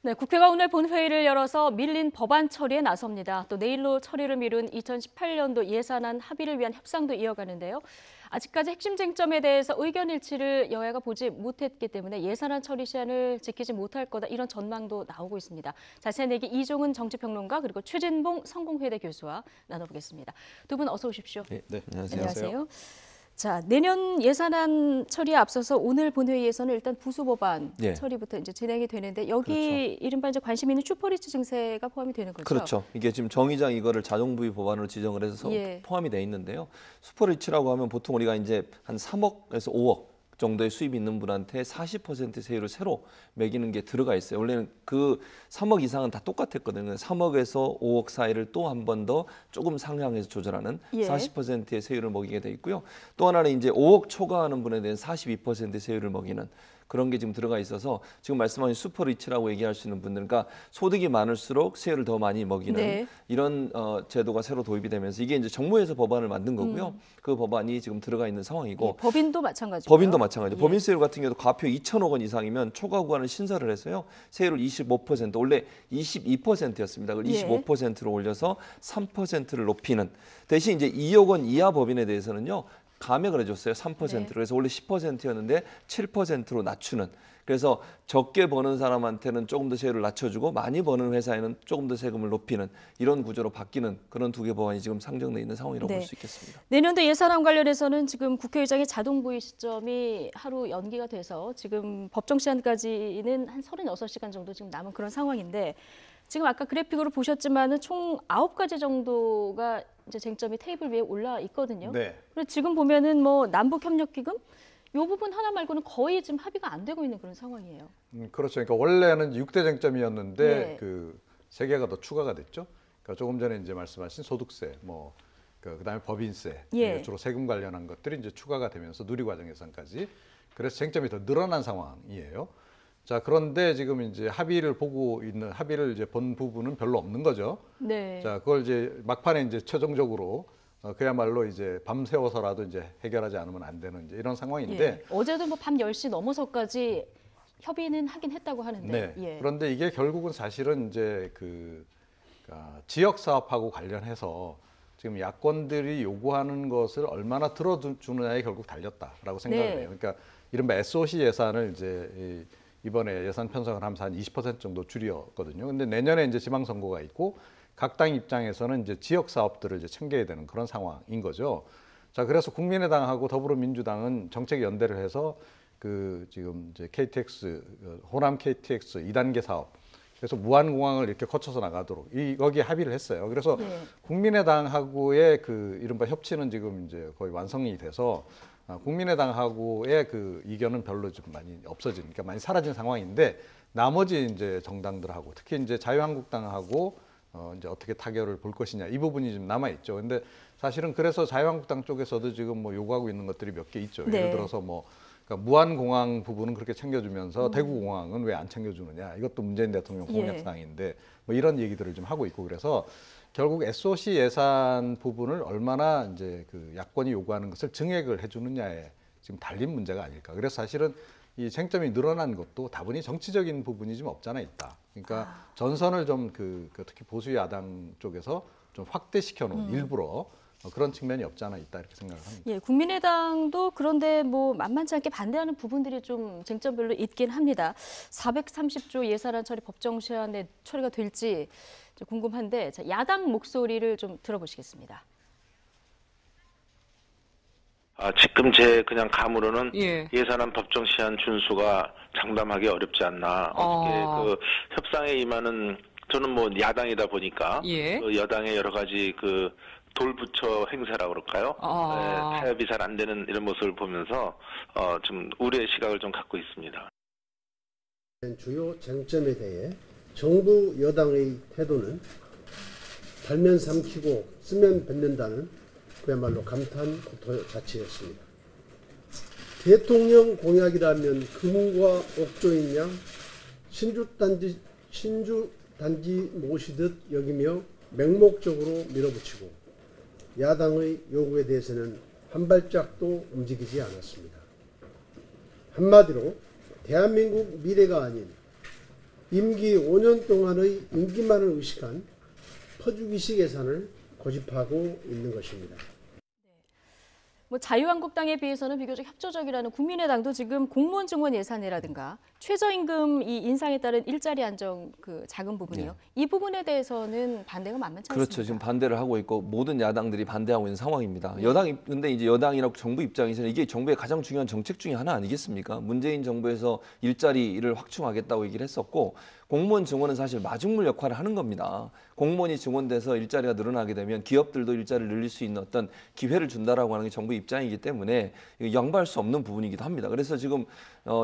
네, 국회가 오늘 본회의를 열어서 밀린 법안 처리에 나섭니다. 또 내일로 처리를 미룬 2018년도 예산안 합의를 위한 협상도 이어가는데요. 아직까지 핵심 쟁점에 대해서 의견 일치를 여야가 보지 못했기 때문에 예산안 처리 시한을 지키지 못할 거다 이런 전망도 나오고 있습니다. 자세한 얘기 이종훈 정치평론가 그리고 최진봉 성공회대 교수와 나눠보겠습니다. 두 분 어서 오십시오. 네, 안녕하세요. 안녕하세요. 자, 내년 예산안 처리에 앞서서 오늘 본회의에서는 일단 부수법안 처리부터 이제 진행이 되는데 여기 그렇죠. 이른바 이제 관심 있는 슈퍼리치 증세가 포함이 되는 거죠. 그렇죠. 이게 지금 정의장 이거를 자동부의 법안으로 지정을 해서 포함이 돼 있는데요. 슈퍼리치라고 하면 보통 우리가 이제 한 3억에서 5억 정도의 수입이 있는 분한테 40% 세율을 새로 매기는 게 들어가 있어요. 원래는 그 3억 이상은 다 똑같았거든요. 3억에서 5억 사이를 또 한 번 더 조금 상향해서 조절하는 40%의 세율을 먹이게 돼 있고요. 또 하나는 이제 5억 초과하는 분에 대한 42% 세율을 먹이는 그런 게 지금 들어가 있어서 지금 말씀하신 슈퍼리치라고 얘기할 수 있는 분들, 그러니까 소득이 많을수록 세율을 더 많이 먹이는 이런 제도가 새로 도입이 되면서 이게 이제 정부에서 법안을 만든 거고요. 그 법안이 지금 들어가 있는 상황이고 법인도 마찬가지고요. 법인도 마찬가지죠. 법인세율 같은 경우도 과표 2천억 원 이상이면 초과 구간을 신설을 해서요. 세율을 25%, 원래 22%였습니다. 그걸 25%로 올려서 3%를 높이는 대신 이제 2억 원 이하 법인에 대해서는요. 감액을 해줬어요. 3%로. 그래서 원래 10%였는데 7%로 낮추는. 그래서 적게 버는 사람한테는 조금 더 세율을 낮춰주고 많이 버는 회사에는 조금 더 세금을 높이는 이런 구조로 바뀌는 그런 두 개 법안이 지금 상정돼 있는 상황이라고 볼 수 있겠습니다. 내년도 예산안 관련해서는 지금 국회의장의 자동부의 시점이 하루 연기가 돼서 지금 법정 시한까지는 한 36시간 정도 지금 남은 그런 상황인데 지금 아까 그래픽으로 보셨지만은 총 9가지 정도가 이제 쟁점이 테이블 위에 올라 있거든요. 그리고 지금 보면은 뭐 남북협력기금 이 부분 하나 말고는 거의 지금 합의가 안 되고 있는 그런 상황이에요. 그렇죠. 그러니까 원래는 6대 쟁점이었는데 그 3개가 더 추가가 됐죠. 그러니까 조금 전에 이제 말씀하신 소득세, 뭐 그다음에 법인세, 주로 세금 관련한 것들이 이제 추가가 되면서 누리과정 예산까지 그래서 쟁점이 더 늘어난 상황이에요. 자, 그런데 지금 이제 합의를 이제 본 부분은 별로 없는 거죠. 자, 그걸 이제 막판에 이제 최종적으로 그야말로 이제 밤새워서라도 이제 해결하지 않으면 안 되는 이제 이런 상황인데 어제도 뭐 밤 10시 넘어서까지 협의는 하긴 했다고 하는데 그런데 이게 결국은 사실은 이제 지역 사업하고 관련해서 지금 야권들이 요구하는 것을 얼마나 들어주느냐에 결국 달렸다라고 생각을 해요. 그러니까 이른바 SOC 예산을 이제 이번에 예산 편성을 하면서 한 20% 정도 줄였거든요. 근데 내년에 이제 지방선거가 있고 각 당 입장에서는 이제 지역 사업들을 이제 챙겨야 되는 그런 상황인 거죠. 자, 그래서 국민의당하고 더불어민주당은 정책 연대를 해서 지금 이제 KTX 호남 KTX 2단계 사업 그래서 무한공항을 이렇게 거쳐서 나가도록 여기에 합의를 했어요. 그래서 국민의당하고의 이른바 협치는 지금 이제 거의 완성이 돼서 국민의당하고의 이견은 별로 좀 많이 그러니까 많이 사라진 상황인데 나머지 이제 정당들하고 특히 이제 자유한국당하고 이제 어떻게 타결을 볼 것이냐 이 부분이 좀 남아 있죠. 근데 사실은 그래서 자유한국당 쪽에서도 지금 뭐 요구하고 있는 것들이 몇 개 있죠. 예를 들어서 그러니까 무한공항 부분은 그렇게 챙겨주면서 대구공항은 왜 안 챙겨주느냐 이것도 문재인 대통령 공약사항인데 뭐 이런 얘기들을 좀 하고 있고 그래서 결국 SOC 예산 부분을 얼마나 이제 야권이 요구하는 것을 증액을 해주느냐에 지금 달린 문제가 아닐까. 그래서 사실은 이 쟁점이 늘어난 것도 다분히 정치적인 부분이 좀 없잖아 있다. 그러니까 전선을 좀 특히 보수 야당 쪽에서 좀 확대시켜 놓은 일부러 그런 측면이 없지 않아 있다 이렇게 생각을 합니다. 국민의당도 그런데 뭐 만만치 않게 반대하는 부분들이 좀 쟁점별로 있긴 합니다. 430조 예산안 처리 법정 시한에 처리가 될지 궁금한데 야당 목소리를 좀 들어보시겠습니다. 지금 제 그냥 감으로는 예산안 법정 시한 준수가 장담하기 어렵지 않나. 어저께 협상에 임하는 저는 뭐 야당이다 보니까 여당의 여러 가지 돌부처 행세라고 그럴까요? 타협이 잘 안 되는 이런 모습을 보면서 좀 우려의 시각을 좀 갖고 있습니다. 주요 쟁점에 대해 정부 여당의 태도는 달면 삼키고 쓰면 뱉는다는 그야말로 감탄 자체였습니다. 대통령 공약이라면 금과 옥조인 양 신주단지 모시듯 여기며 맹목적으로 밀어붙이고 야당의 요구에 대해서는 한 발짝도 움직이지 않았습니다. 한마디로 대한민국 미래가 아닌 임기 5년 동안의 임기만을 의식한 퍼주기식 예산을 고집하고 있는 것입니다. 뭐 자유한국당에 비해서는 비교적 협조적이라는 국민의당도 지금 공무원 증원 예산이라든가 최저임금 이 인상에 따른 일자리 안정 그 자금 부분이요. 네. 이 부분에 대해서는 반대가 만만치 않습니다. 그렇죠. 지금 반대를 하고 있고 모든 야당들이 반대하고 있는 상황입니다. 여당이 근데 이제 여당이나 정부 입장에서는 이게 정부의 가장 중요한 정책 중에 하나 아니겠습니까? 문재인 정부에서 일자리를 확충하겠다고 얘기를 했었고 공무원 증원은 사실 마중물 역할을 하는 겁니다. 공무원이 증원돼서 일자리가 늘어나게 되면 기업들도 일자리를 늘릴 수 있는 어떤 기회를 준다라고 하는 게 정부 입장이기 때문에 양보할 수 없는 부분이기도 합니다. 그래서 지금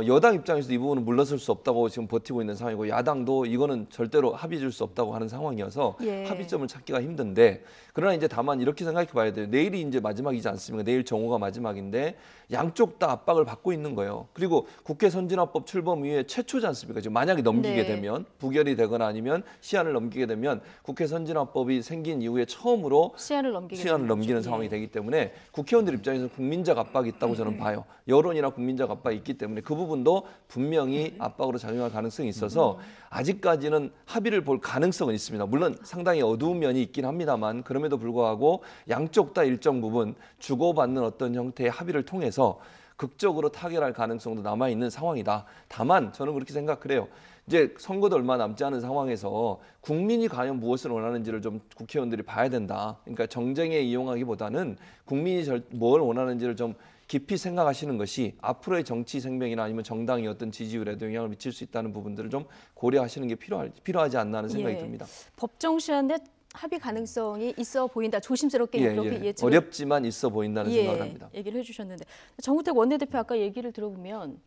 여당 입장에서도 이 부분은 물러설 수 없다고 지금 버티고 있는 상황이고 야당도 이거는 절대로 합의 줄 수 없다고 하는 상황이어서 예. 합의점을 찾기가 힘든데 그러나 이제 다만 이렇게 생각해 봐야 돼요. 내일이 이제 마지막이지 않습니까? 내일 정오가 마지막인데 양쪽 다 압박을 받고 있는 거예요. 그리고 국회 선진화법 출범 이후에 최초지 않습니까? 지금 만약에 넘기게 되면 부결이 되거나 아니면 시한을 넘기게 되면 국회 선진화법이 생긴 이후에 처음으로 시한을 넘기는 상황이 되기 때문에 국회의원들 입장에서 국민적 압박이 있다고 저는 봐요. 여론이나 국민적 압박이 있기 때문에 그 부분도 분명히 압박으로 작용할 가능성이 있어서 아직까지는 합의를 볼 가능성은 있습니다. 물론 상당히 어두운 면이 있긴 합니다만 그럼에도 불구하고 양쪽 다 일정 부분 주고받는 어떤 형태의 합의를 통해서 극적으로 타결할 가능성도 남아있는 상황이다. 다만 저는 그렇게 생각해요. 이제 선거도 얼마 남지 않은 상황에서 국민이 과연 무엇을 원하는지를 좀 국회의원들이 봐야 된다. 그러니까 정쟁에 이용하기보다는 국민이 뭘 원하는지를 좀 깊이 생각하시는 것이 앞으로의 정치 생명이나 아니면 정당의 어떤 지지율에도 영향을 미칠 수 있다는 부분들을 좀 고려하시는 게 필요하지 않나 하는 생각이 듭니다. 법정 시한 내 합의 가능성이 있어 보인다. 조심스럽게 이렇게 예측. 어렵지만 있어 보인다는 생각을 합니다. 얘기를 해주셨는데 정우택 원내대표 아까 얘기를 들어보면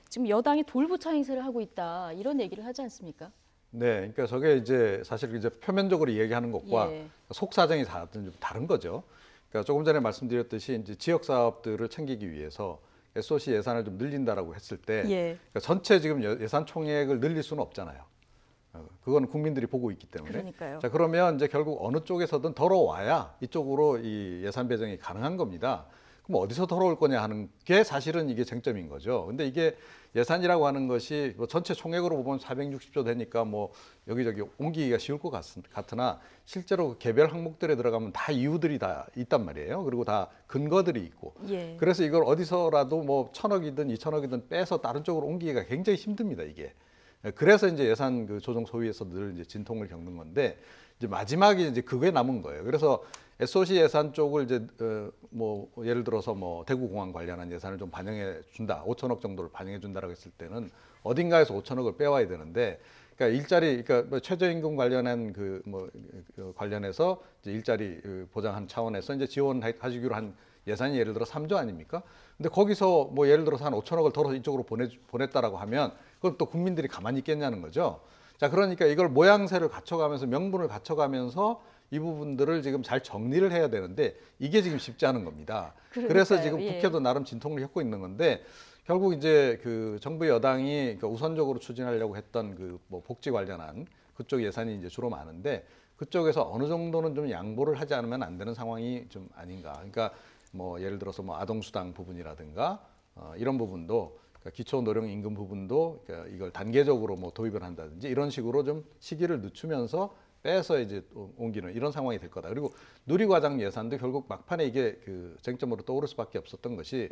지금 여당이 돌부처 행세를 하고 있다 이런 얘기를 하지 않습니까? 네, 그러니까 저게 이제 사실 이제 표면적으로 얘기하는 것과 속 사정이 좀 다른 거죠. 그러니까 조금 전에 말씀드렸듯이 이제 지역 사업들을 챙기기 위해서 SOC 예산을 좀 늘린다라고 했을 때 그러니까 전체 지금 예산 총액을 늘릴 수는 없잖아요. 그건 국민들이 보고 있기 때문에. 그러니까요. 자, 그러면 이제 결국 어느 쪽에서든 덜어와야 이쪽으로 이 예산 배정이 가능한 겁니다. 그럼 어디서 덜어올 거냐 하는 게 사실은 이게 쟁점인 거죠. 근데 이게 예산이라고 하는 것이 뭐 전체 총액으로 보면 460조 되니까 뭐 여기저기 옮기기가 쉬울 것 같으나 실제로 개별 항목들에 들어가면 다 이유들이 다 있단 말이에요. 그리고 다 근거들이 있고. 그래서 이걸 어디서라도 뭐 1,000억이든 2,000억이든 빼서 다른 쪽으로 옮기기가 굉장히 힘듭니다, 이게. 그래서 이제 예산 그 조정 소위에서 늘 이제 진통을 겪는 건데 이제 마지막에 이제 그게 남은 거예요. 그래서 SOC 예산 쪽을 이제 뭐 예를 들어서 뭐 대구공항 관련한 예산을 좀 반영해 준다, 5천억 정도를 반영해 준다라고 했을 때는 어딘가에서 5천억을 빼와야 되는데, 그러니까 일자리, 그러니까 뭐 최저임금 관련한 그 관련해서 이제 일자리 보장한 차원에서 이제 지원하시기로 한 예산이 예를 들어 3조 아닙니까? 근데 거기서 뭐 예를 들어서 한 5천억을 덜어서 이쪽으로 보냈다라고 하면 그건 또 국민들이 가만히 있겠냐는 거죠. 자, 그러니까 이걸 모양새를 갖춰가면서 명분을 갖춰가면서 이 부분들을 지금 잘 정리를 해야 되는데 이게 지금 쉽지 않은 겁니다. 그래서 지금 국회도 나름 진통을 겪고 있는 건데 결국 이제 그 정부 여당이 그러니까 우선적으로 추진하려고 했던 그 뭐 복지 관련한 그쪽 예산이 이제 주로 많은데 그쪽에서 어느 정도는 좀 양보를 하지 않으면 안 되는 상황이 좀 아닌가. 그러니까 뭐 예를 들어서 뭐 아동수당 부분이라든가 이런 부분도 그러니까 기초노령임금 부분도 그러니까 이걸 단계적으로 뭐 도입을 한다든지 이런 식으로 좀 시기를 늦추면서 빼서 이제 옮기는 이런 상황이 될 거다. 그리고 누리과장 예산도 결국 막판에 이게 그 쟁점으로 떠오를 수밖에 없었던 것이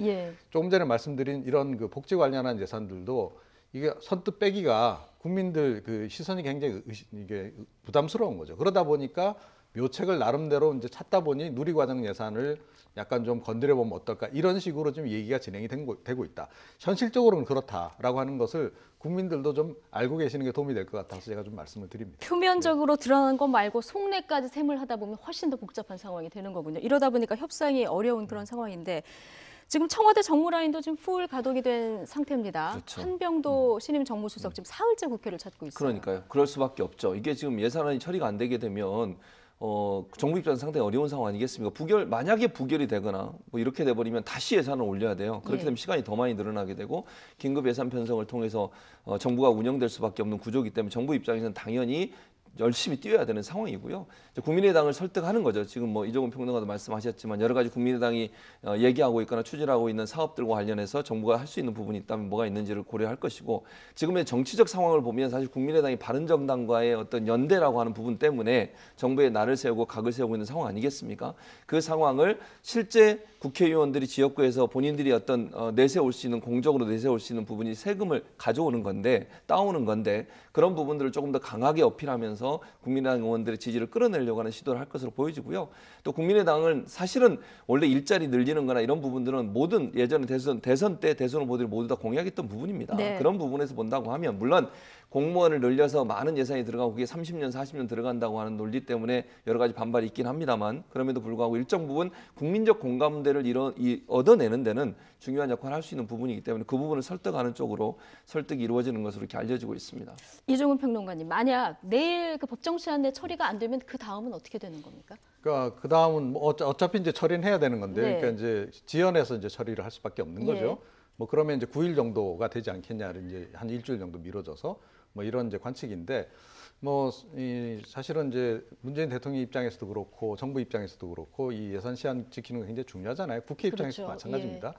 조금 전에 말씀드린 이런 그 복지 관련한 예산들도 이게 선뜻 빼기가 국민들 그 시선이 굉장히 이게 부담스러운 거죠. 그러다 보니까 묘책을 나름대로 이제 찾다 보니 누리과정 예산을 약간 좀 건드려 보면 어떨까 이런 식으로 좀 얘기가 진행이 되고 있다. 현실적으로는 그렇다라고 하는 것을 국민들도 좀 알고 계시는 게 도움이 될 것 같아서 제가 좀 말씀을 드립니다. 표면적으로 드러난 것 말고 속내까지 셈을 하다 보면 훨씬 더 복잡한 상황이 되는 거군요. 이러다 보니까 협상이 어려운 그런 상황인데 지금 청와대 정무라인도 지금 풀 가동이 된 상태입니다. 그렇죠. 한병도 신임 정무수석 지금 사흘째 국회를 찾고 있어요. 그러니까요. 그럴 수밖에 없죠. 이게 지금 예산안이 처리가 안 되게 되면 정부 입장에서 상당히 어려운 상황 아니겠습니까? 만약에 부결이 되거나 뭐 이렇게 돼버리면 다시 예산을 올려야 돼요. 그렇게 되면 시간이 더 많이 늘어나게 되고 긴급 예산 편성을 통해서 정부가 운영될 수밖에 없는 구조이기 때문에 정부 입장에서는 당연히 열심히 뛰어야 되는 상황이고요. 이제 국민의당을 설득하는 거죠. 지금 뭐 이종훈 평론가도 말씀하셨지만 여러 가지 국민의당이 얘기하고 있거나 추진하고 있는 사업들과 관련해서 정부가 할 수 있는 부분이 있다면 뭐가 있는지를 고려할 것이고 지금의 정치적 상황을 보면 사실 국민의당이 바른정당과의 어떤 연대라고 하는 부분 때문에 정부에 날을 세우고 각을 세우고 있는 상황 아니겠습니까? 그 상황을 실제 국회의원들이 지역구에서 본인들이 어떤 내세울 수 있는 공적으로 내세울 수 있는 부분이 세금을 가져오는 건데 따오는 건데 그런 부분들을 조금 더 강하게 어필하면서 국민의당 의원들의 지지를 끌어내려고 하는 시도를 할 것으로 보여지고요. 또 국민의당은 사실은 원래 일자리 늘리는 거나 이런 부분들은 모든 예전에 대선 때 대선 후보들이 모두 다 공약했던 부분입니다. 네. 그런 부분에서 본다고 하면 물론 공무원을 늘려서 많은 예산이 들어가고 그게 30년, 40년 들어간다고 하는 논리 때문에 여러 가지 반발이 있긴 합니다만 그럼에도 불구하고 일정 부분 국민적 공감대를 얻어내는 데는 중요한 역할을 할 수 있는 부분이기 때문에 그 부분을 설득하는 쪽으로 설득이 이루어지는 것으로 이렇게 알려지고 있습니다. 이종훈 평론가님, 만약 내일 그 법정 시한 내 처리가 안 되면 그 다음은 어떻게 되는 겁니까? 그러니까 그 다음은 뭐 어차피 이제 처리는 해야 되는 건데, 네. 그러니까 이제 지연해서 이제 처리를 할 수밖에 없는 거죠. 예. 뭐 그러면 이제 9일 정도가 되지 않겠냐를 이제 한 일주일 정도 미뤄져서 뭐 이런 이제 관측인데, 뭐 사실은 이제 문재인 대통령 입장에서도 그렇고 정부 입장에서도 그렇고 이 예산 시한 지키는 거 굉장히 중요하잖아요. 국회 입장에서도 그렇죠. 마찬가지입니다.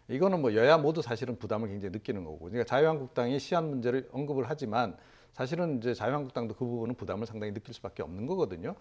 이거는 뭐 여야 모두 사실은 부담을 굉장히 느끼는 거고, 그러니까 자유한국당이 시한 문제를 언급을 하지만 사실은 이제 자유한국당도 그 부분은 부담을 상당히 느낄 수밖에 없는 거거든요.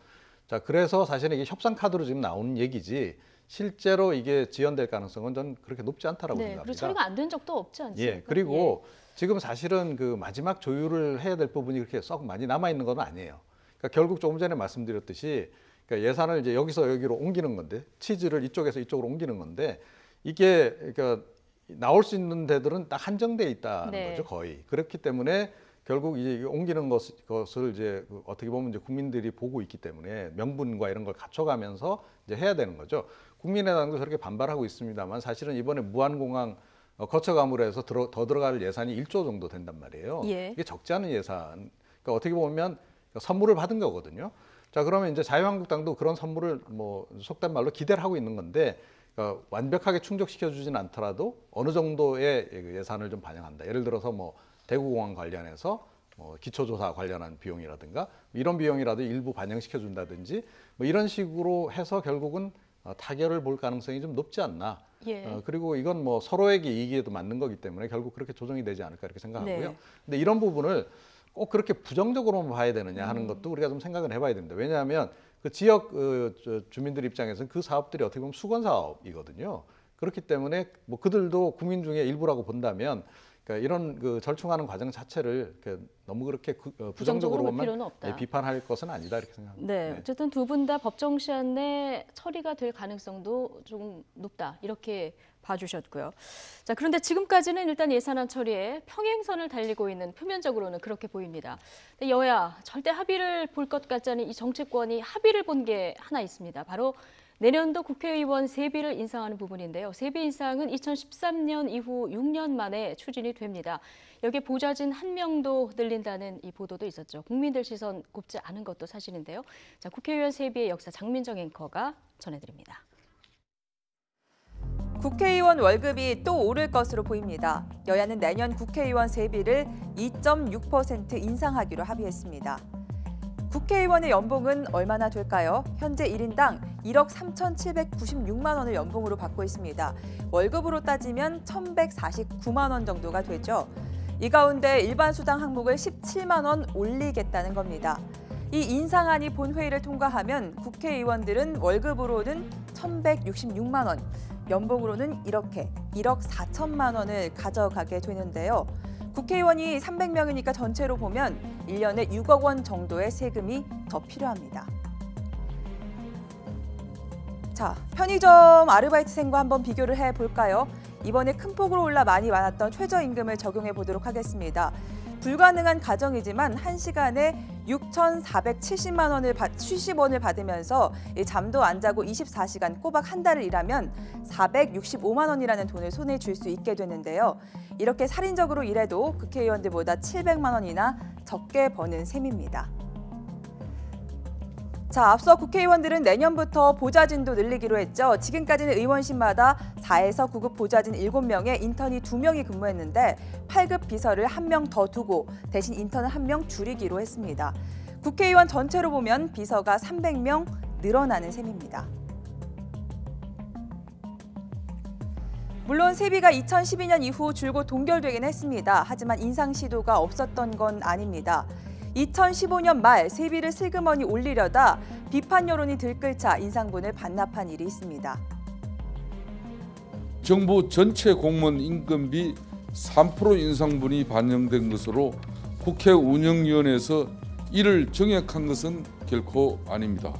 자, 그래서 사실은 이게 협상 카드로 지금 나오는 얘기지 실제로 이게 지연될 가능성은 저는 그렇게 높지 않다라고 네, 생각합니다. 그리고 처리가 안 된 적도 없지 않습니까? 예, 그리고 지금 사실은 그 마지막 조율을 해야 될 부분이 그렇게 썩 많이 남아 있는 건 아니에요. 그러니까 결국 조금 전에 말씀드렸듯이 그러니까 예산을 이제 여기서 여기로 옮기는 건데 치즈를 이쪽에서 이쪽으로 옮기는 건데 이게 그러니까 나올 수 있는 데들은 딱 한정돼 있다는 네. 거죠, 거의. 그렇기 때문에 결국 이제 옮기는 것을 이제 어떻게 보면 이제 국민들이 보고 있기 때문에 명분과 이런 걸 갖춰가면서 이제 해야 되는 거죠. 국민의당도 저렇게 반발하고 있습니다만 사실은 이번에 무한공항 거쳐 가물어 해서 더 들어갈 예산이 1조 정도 된단 말이에요. 예. 이게 적지 않은 예산. 그러니까 어떻게 보면 선물을 받은 거거든요. 자, 그러면 이제 자유한국당도 그런 선물을 뭐 속된 말로 기대를 하고 있는 건데 그러니까 완벽하게 충족시켜 주지는 않더라도 어느 정도의 예산을 좀 반영한다. 예를 들어서 뭐 대구공항 관련해서 기초조사 관련한 비용이라든가 이런 비용이라도 일부 반영시켜 준다든지 뭐 이런 식으로 해서 결국은 타결을 볼 가능성이 좀 높지 않나. 예. 그리고 이건 뭐 서로에게 이익에도 맞는 거기 때문에 결국 그렇게 조정이 되지 않을까 이렇게 생각하고요. 네. 근데 이런 부분을 꼭 그렇게 부정적으로만 봐야 되느냐 하는 것도 우리가 좀 생각을 해봐야 됩니다. 왜냐하면 그 지역 주민들 입장에서는 그 사업들이 어떻게 보면 수건 사업이거든요. 그렇기 때문에 뭐 그들도 국민 중에 일부라고 본다면 그러니까 이런 그 절충하는 과정 자체를 너무 그렇게 부정적으로만 비판할 것은 아니다 이렇게 생각합니다. 네, 어쨌든 두 분 다 법정 시한 내 처리가 될 가능성도 좀 높다 이렇게 봐주셨고요. 자, 그런데 지금까지는 일단 예산안 처리에 평행선을 달리고 있는 표면적으로는 그렇게 보입니다. 근데 여야 절대 합의를 볼 것 같지 않은 이 정치권이 합의를 본 게 하나 있습니다. 바로 내년도 국회의원 세비를 인상하는 부분인데요. 세비 인상은 2013년 이후 6년 만에 추진이 됩니다. 여기에 보좌진 1명도 늘린다는 이 보도도 있었죠. 국민들 시선 곱지 않은 것도 사실인데요. 자, 국회의원 세비의 역사 장민정 앵커가 전해드립니다. 국회의원 월급이 또 오를 것으로 보입니다. 여야는 내년 국회의원 세비를 2.6% 인상하기로 합의했습니다. 국회의원의 연봉은 얼마나 될까요? 현재 1인당 1억 3,796만 원을 연봉으로 받고 있습니다. 월급으로 따지면 1,149만 원 정도가 되죠. 이 가운데 일반 수당 항목을 17만 원 올리겠다는 겁니다. 이 인상안이 본회의를 통과하면 국회의원들은 월급으로는 1,166만 원, 연봉으로는 이렇게 1억 4천만 원을 가져가게 되는데요. 국회의원이 300명이니까 전체로 보면 1년에 6억 원 정도의 세금이 더 필요합니다. 자, 편의점 아르바이트생과 한번 비교를 해볼까요? 이번에 큰 폭으로 올라 많이 많았던 최저임금을 적용해 보도록 하겠습니다. 불가능한 가정이지만 1시간에 6,470원을 받으면서 잠도 안 자고 24시간 꼬박 한 달을 일하면 465만 원이라는 돈을 손에 쥘 수 있게 되는데요. 이렇게 살인적으로 일해도 국회의원들보다 700만 원이나 적게 버는 셈입니다. 자, 앞서 국회의원들은 내년부터 보좌진도 늘리기로 했죠. 지금까지는 의원실마다 4에서 9급 보좌진 7명에 인턴이 2명이 근무했는데 8급 비서를 1명 더 두고 대신 인턴을 1명 줄이기로 했습니다. 국회의원 전체로 보면 비서가 300명 늘어나는 셈입니다. 물론 세비가 2012년 이후 줄곧 동결되긴 했습니다. 하지만 인상 시도가 없었던 건 아닙니다. 2015년 말 세비를 슬그머니 올리려다 비판 여론이 들끓자 인상분을 반납한 일이 있습니다. 정부 전체 공무원 임금비 3% 인상분이 반영된 것으로 국회 운영위원회에서 이를 정액한 것은 결코 아닙니다.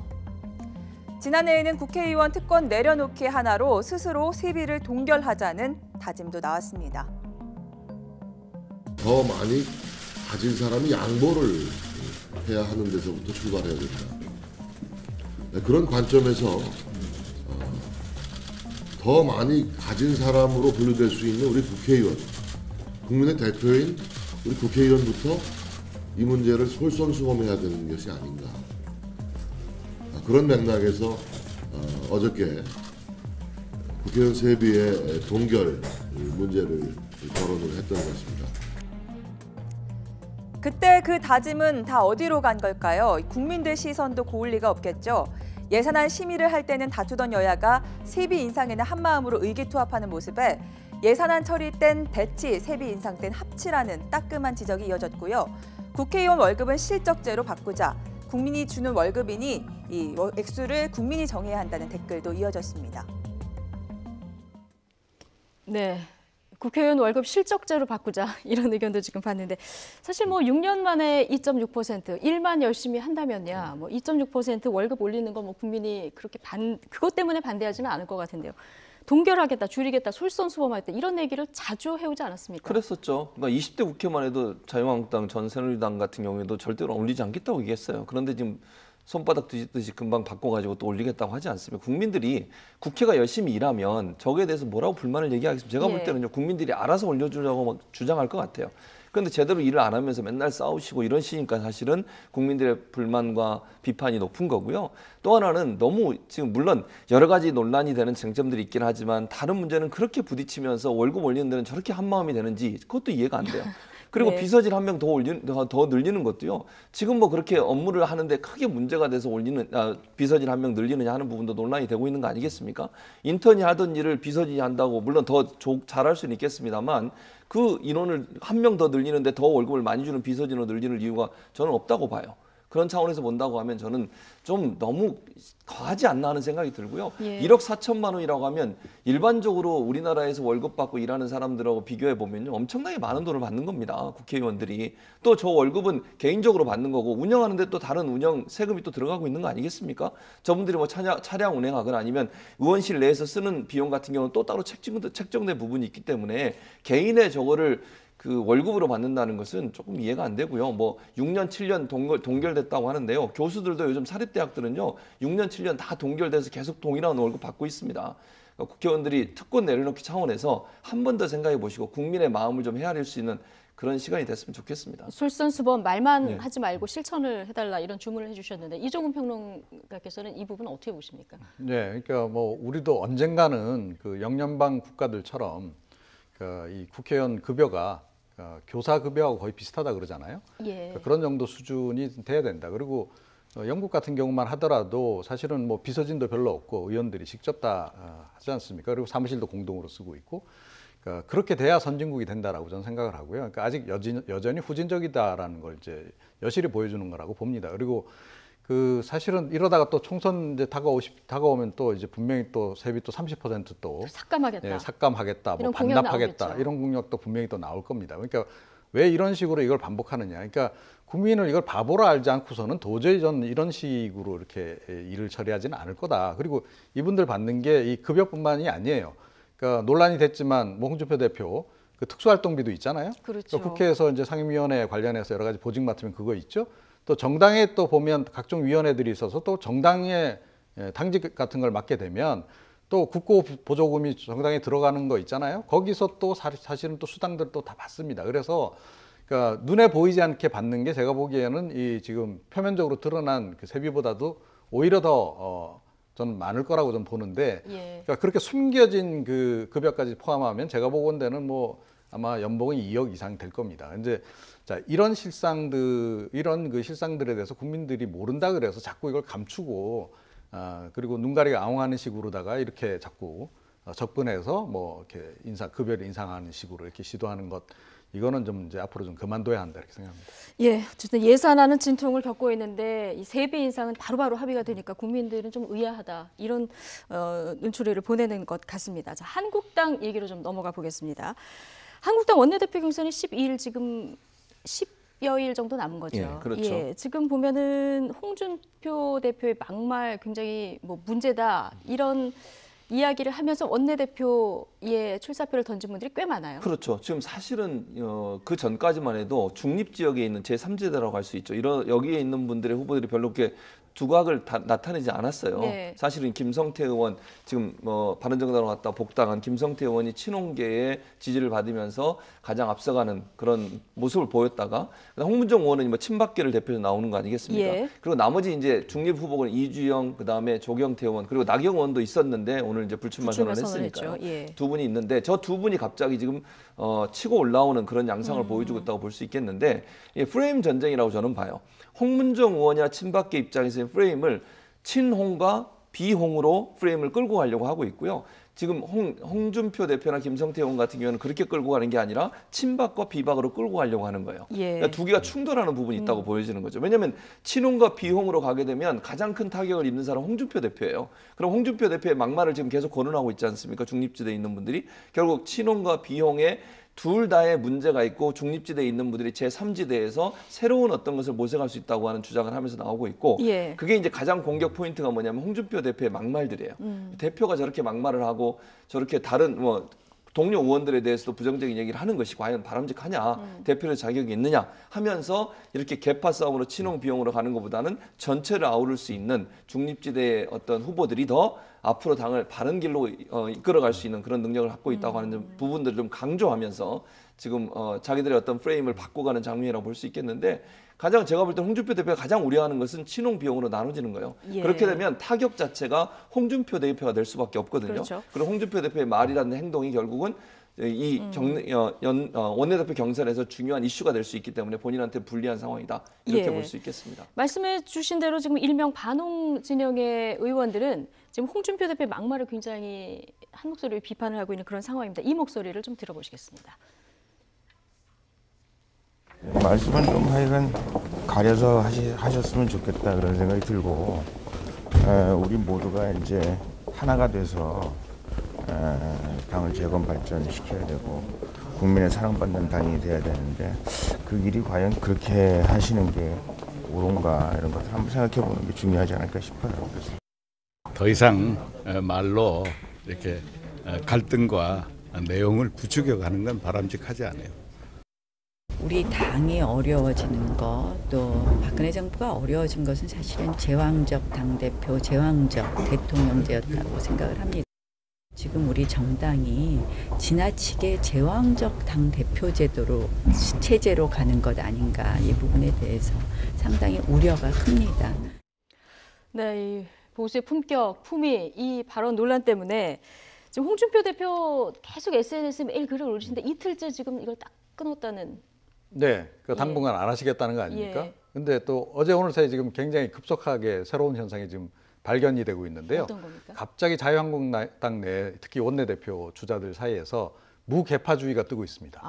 지난해에는 국회의원 특권 내려놓기 하나로 스스로 세비를 동결하자는 다짐도 나왔습니다. 더 많이 가진 사람이 양보를 해야 하는 데서부터 출발해야 된다. 그런 관점에서 더 많이 가진 사람으로 분류될 수 있는 우리 국회의원, 국민의 대표인 우리 국회의원부터 이 문제를 솔선수범해야 되는 것이 아닌가. 그런 맥락에서 어저께 국회의원 세비의 동결 문제를 거론을 했던 것입니다. 그때 그 다짐은 다 어디로 간 걸까요? 국민들 시선도 고울 리가 없겠죠. 예산안 심의를 할 때는 다투던 여야가 세비 인상에는 한마음으로 의기투합하는 모습에 예산안 처리 땐 대치, 세비 인상 땐 합치라는 따끔한 지적이 이어졌고요. 국회의원 월급은 실적제로 바꾸자. 국민이 주는 월급이니 이 액수를 국민이 정해야 한다는 댓글도 이어졌습니다. 네. 국회의원 월급 실적제로 바꾸자 이런 의견도 지금 봤는데 사실 뭐 6년 만에 2.6% 일만 열심히 한다면야 뭐 2.6% 월급 올리는 거 뭐 국민이 그렇게 그것 때문에 반대하지는 않을 것 같은데요. 동결하겠다, 줄이겠다, 솔선수범하겠다 이런 얘기를 자주 해오지 않았습니까? 그랬었죠. 그러니까 20대 국회만 해도 자유한국당, 전 새누리당 같은 경우에도 절대로 올리지 않겠다고 얘기했어요. 그런데 지금 손바닥 뒤집듯이 금방 바꿔가지고 또 올리겠다고 하지 않습니다. 국민들이 국회가 열심히 일하면 저거에 대해서 뭐라고 불만을 얘기하겠습니까? 제가 볼 때는요, 국민들이 알아서 올려주려고 막 주장할 것 같아요. 그런데 제대로 일을 안 하면서 맨날 싸우시고 이런 식이니까 사실은 국민들의 불만과 비판이 높은 거고요. 또 하나는 너무 지금 물론 여러 가지 논란이 되는 쟁점들이 있긴 하지만 다른 문제는 그렇게 부딪히면서 월급 올리는 데는 저렇게 한마음이 되는지 그것도 이해가 안 돼요. 그리고 네. 비서진 한 명 더 늘리는 것도요. 지금 뭐 그렇게 업무를 하는데 크게 문제가 돼서 비서진 한 명 늘리느냐 하는 부분도 논란이 되고 있는 거 아니겠습니까? 인턴이 하던 일을 비서진이 한다고 물론 더 잘할 수는 있겠습니다만 그 인원을 한 명 더 늘리는데 더 월급을 많이 주는 비서진으로 늘리는 이유가 저는 없다고 봐요. 그런 차원에서 본다고 하면 저는 좀 너무 과하지 않나 하는 생각이 들고요. 예. 1억 4천만 원이라고 하면 일반적으로 우리나라에서 월급 받고 일하는 사람들하고 비교해 보면요, 엄청나게 많은 돈을 받는 겁니다. 국회의원들이. 또 저 월급은 개인적으로 받는 거고 운영하는데 또 다른 운영 세금이 또 들어가고 있는 거 아니겠습니까? 저분들이 뭐 차량 운행하거나 아니면 의원실 내에서 쓰는 비용 같은 경우는 또 따로 책정된 부분이 있기 때문에 개인의 저거를 그 월급으로 받는다는 것은 조금 이해가 안 되고요. 뭐 6년, 7년 동결됐다고 하는데요. 교수들도 요즘 사립대학들은요, 6년, 7년 다 동결돼서 계속 동일한 월급 받고 있습니다. 그러니까 국회의원들이 특권 내려놓기 차원에서 한 번 더 생각해 보시고 국민의 마음을 좀 헤아릴 수 있는 그런 시간이 됐으면 좋겠습니다. 솔선수범 말만 네. 하지 말고 실천을 해달라 이런 주문을 해주셨는데 이종훈 평론가께서는 이 부분 어떻게 보십니까? 네, 그러니까 뭐 우리도 언젠가는 그 영연방 국가들처럼 이 국회의원 급여가 교사 급여하고 거의 비슷하다 그러잖아요. 예. 그러니까 그런 정도 수준이 돼야 된다. 그리고 영국 같은 경우만 하더라도 사실은 뭐 비서진도 별로 없고 의원들이 직접 다 하지 않습니까? 그리고 사무실도 공동으로 쓰고 있고, 그러니까 그렇게 돼야 선진국이 된다라고 저는 생각을 하고요. 그러니까 아직 여전히 후진적이다라는 걸 이제 여실히 보여주는 거라고 봅니다. 그리고 그 사실은 이러다가 또 총선 이제 다가오면 또 이제 분명히 또 세비 또 30% 또 삭감하겠다. 예, 삭감하겠다, 뭐 이런 공약 반납하겠다 나오겠죠. 이런 공약도 분명히 또 나올 겁니다. 그러니까 왜 이런 식으로 이걸 반복하느냐? 그러니까 국민을 이걸 바보로 알지 않고서는 도저히 저는 이런 식으로 이렇게 일을 처리하지는 않을 거다. 그리고 이분들 받는 게 이 급여뿐만이 아니에요. 그러니까 논란이 됐지만 뭐 홍준표 대표 그 특수활동비도 있잖아요. 그렇죠. 그러니까 국회에서 이제 상임위원회 관련해서 여러 가지 보직 맡으면 그거 있죠. 또 정당에 또 보면 각종 위원회들이 있어서 또 정당의 당직 같은 걸 맡게 되면 또 국고 보조금이 정당에 들어가는 거 있잖아요. 거기서 또 사실은 또 수당들 또 다 받습니다. 그래서 그러니까 눈에 보이지 않게 받는 게 제가 보기에는 이 지금 표면적으로 드러난 그 세비보다도 오히려 더 저는 많을 거라고 좀 보는데, 예. 그러니까 그렇게 숨겨진 그 급여까지 포함하면 제가 보건대는 뭐 아마 연봉이 2억 이상 될 겁니다. 이제 자, 이런 그 실상들에 대해서 국민들이 모른다 그래서 자꾸 이걸 감추고 그리고 눈가리가 앙앙하는 식으로다가 이렇게 자꾸 접근해서 뭐 이렇게 급여를 인상하는 식으로 이렇게 시도하는 것, 이거는 좀 이제 앞으로 좀 그만둬야 한다 이렇게 생각합니다. 예, 어쨌든 예산안은 진통을 겪고 있는데 이 세배 인상은 바로바로 합의가 되니까 국민들은 좀 의아하다 이런 눈초리를 보내는 것 같습니다. 자, 한국당 얘기로 좀 넘어가 보겠습니다. 한국당 원내대표 경선이 12일 지금 10여일 정도 남은 거죠. 예, 그렇죠. 예, 지금 보면은 홍준표 대표의 막말 굉장히 뭐 문제다 이런 이야기를 하면서 원내대표의 출사표를 던진 분들이 꽤 많아요. 그렇죠. 지금 사실은 그 전까지만 해도 중립 지역에 있는 제3지대라고 할 수 있죠. 여기에 있는 분들의 후보들이 별로 그렇게 두각을 나타내지 않았어요. 네. 사실은 김성태 의원 지금 바른정당으로 갔다 복당한 김성태 의원이 친홍계의 지지를 받으면서 가장 앞서가는 그런 모습을 보였다가 홍문정 의원은 뭐 친박계를 대표해서 나오는 거 아니겠습니까? 예. 그리고 나머지 이제 중립 후보는 이주영, 그다음에 조경태 의원, 그리고 나경 의원도 있었는데 오늘 이제 불출마 선언했으니까요. 예. 두 분이 있는데 저 두 분이 갑자기 지금 치고 올라오는 그런 양상을 보여주고 있다고 볼 수 있겠는데 이 프레임 전쟁이라고 저는 봐요. 홍문정 의원이나 친박계 입장에서의 프레임을 친홍과 비홍으로 프레임을 끌고 가려고 하고 있고요. 지금 홍준표 대표나 김성태 의원 같은 경우는 그렇게 끌고 가는 게 아니라 친박과 비박으로 끌고 가려고 하는 거예요. 예. 그러니까 두 개가 충돌하는 부분이 있다고 보여지는 거죠. 왜냐하면 친홍과 비홍으로 가게 되면 가장 큰 타격을 입는 사람은 홍준표 대표예요. 그럼 홍준표 대표의 막말을 지금 계속 거론하고 있지 않습니까? 중립지대에 있는 분들이. 결국 친홍과 비홍의 둘 다의 문제가 있고 중립지대에 있는 분들이 제3지대에서 새로운 어떤 것을 모색할 수 있다고 하는 주장을 하면서 나오고 있고 예. 그게 이제 가장 공격 포인트가 뭐냐면 홍준표 대표의 막말들이에요. 대표가 저렇게 막말을 하고 저렇게 다른 동료 의원들에 대해서도 부정적인 얘기를 하는 것이 과연 바람직하냐, 대표의 자격이 있느냐 하면서 이렇게 계파 싸움으로 친홍 비홍으로 가는 것보다는 전체를 아우를 수 있는 중립지대의 어떤 후보들이 더 앞으로 당을 바른 길로 이끌어갈 수 있는 그런 능력을 갖고 있다고 하는 부분들을 좀 강조하면서 지금 자기들의 어떤 프레임을 바꿔가는 장면이라고 볼 수 있겠는데 가장 제가 볼 때 홍준표 대표가 가장 우려하는 것은 친홍 비홍으로 나눠지는 거예요. 예. 그렇게 되면 타격 자체가 홍준표 대표가 될 수밖에 없거든요. 그렇죠. 그리고 홍준표 대표의 말이라는 행동이 결국은 이 원내대표 경선에서 중요한 이슈가 될 수 있기 때문에 본인한테 불리한 상황이다. 이렇게 예. 볼 수 있겠습니다. 말씀해 주신 대로 지금 일명 반홍 진영의 의원들은 지금 홍준표 대표의 막말을 굉장히 한 목소리로 비판을 하고 있는 그런 상황입니다. 이 목소리를 좀 들어보시겠습니다. 말씀은 좀 하여간 가려서 하셨으면 좋겠다 그런 생각이 들고 우리 모두가 이제 하나가 돼서 당을 재건 발전시켜야 되고 국민의 사랑받는 당이 돼야 되는데 그 길이 과연 그렇게 하시는 게 옳은가 이런 것들 한번 생각해 보는 게 중요하지 않을까 싶어요. 그래서. 더 이상 말로 이렇게 갈등과 내용을 부추겨가는 건 바람직하지 않아요. 우리 당이 어려워지는 것, 또 박근혜 정부가 어려워진 것은 사실은 제왕적 당대표, 제왕적 대통령제였다고 생각을 합니다. 지금 우리 정당이 지나치게 제왕적 당대표 체제로 가는 것 아닌가, 이 부분에 대해서 상당히 우려가 큽니다. 네, 이 보수의 품격, 품위, 이 발언 논란 때문에 지금 홍준표 대표 계속 SNS에 매일 글을 올리시는데 이틀째 지금 이걸 딱 끊었다는. 네, 당분간 안 하시겠다는 거 아닙니까? 예. 근데 또 어제 오늘 사이 지금 굉장히 급속하게 새로운 현상이 지금 발견이 되고 있는데요. 어떤 겁니까? 갑자기 자유한국당 내 특히 원내대표 주자들 사이에서 무개파주의가 뜨고 있습니다.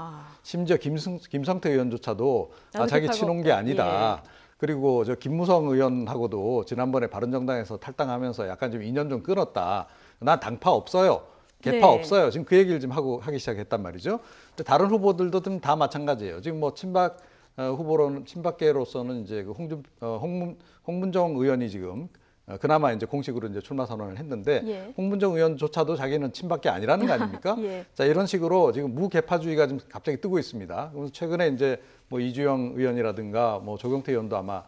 심지어 김성태 의원조차도 자기 친홍계 아니다. 예. 그리고 저 김무성 의원하고도 지난번에 바른정당에서 탈당하면서 약간 좀 인연 좀 끊었다. 난 당파 없어요. 개파 없어요. 지금 그 얘기를 좀 하기 시작했단 말이죠. 근데 다른 후보들도 좀 다 마찬가지예요. 지금 뭐 친박 후보로는 친박계로서는 이제 그 홍문정 의원이 지금 그나마 이제 공식으로 이제 출마 선언을 했는데 홍문정 의원조차도 자기는 친박계 아니라는 거 아닙니까? 자, 이런 식으로 지금 무개파주의가 지금 갑자기 뜨고 있습니다. 그래서 최근에 이제 뭐 이주영 의원이라든가 뭐 조경태 의원도 아마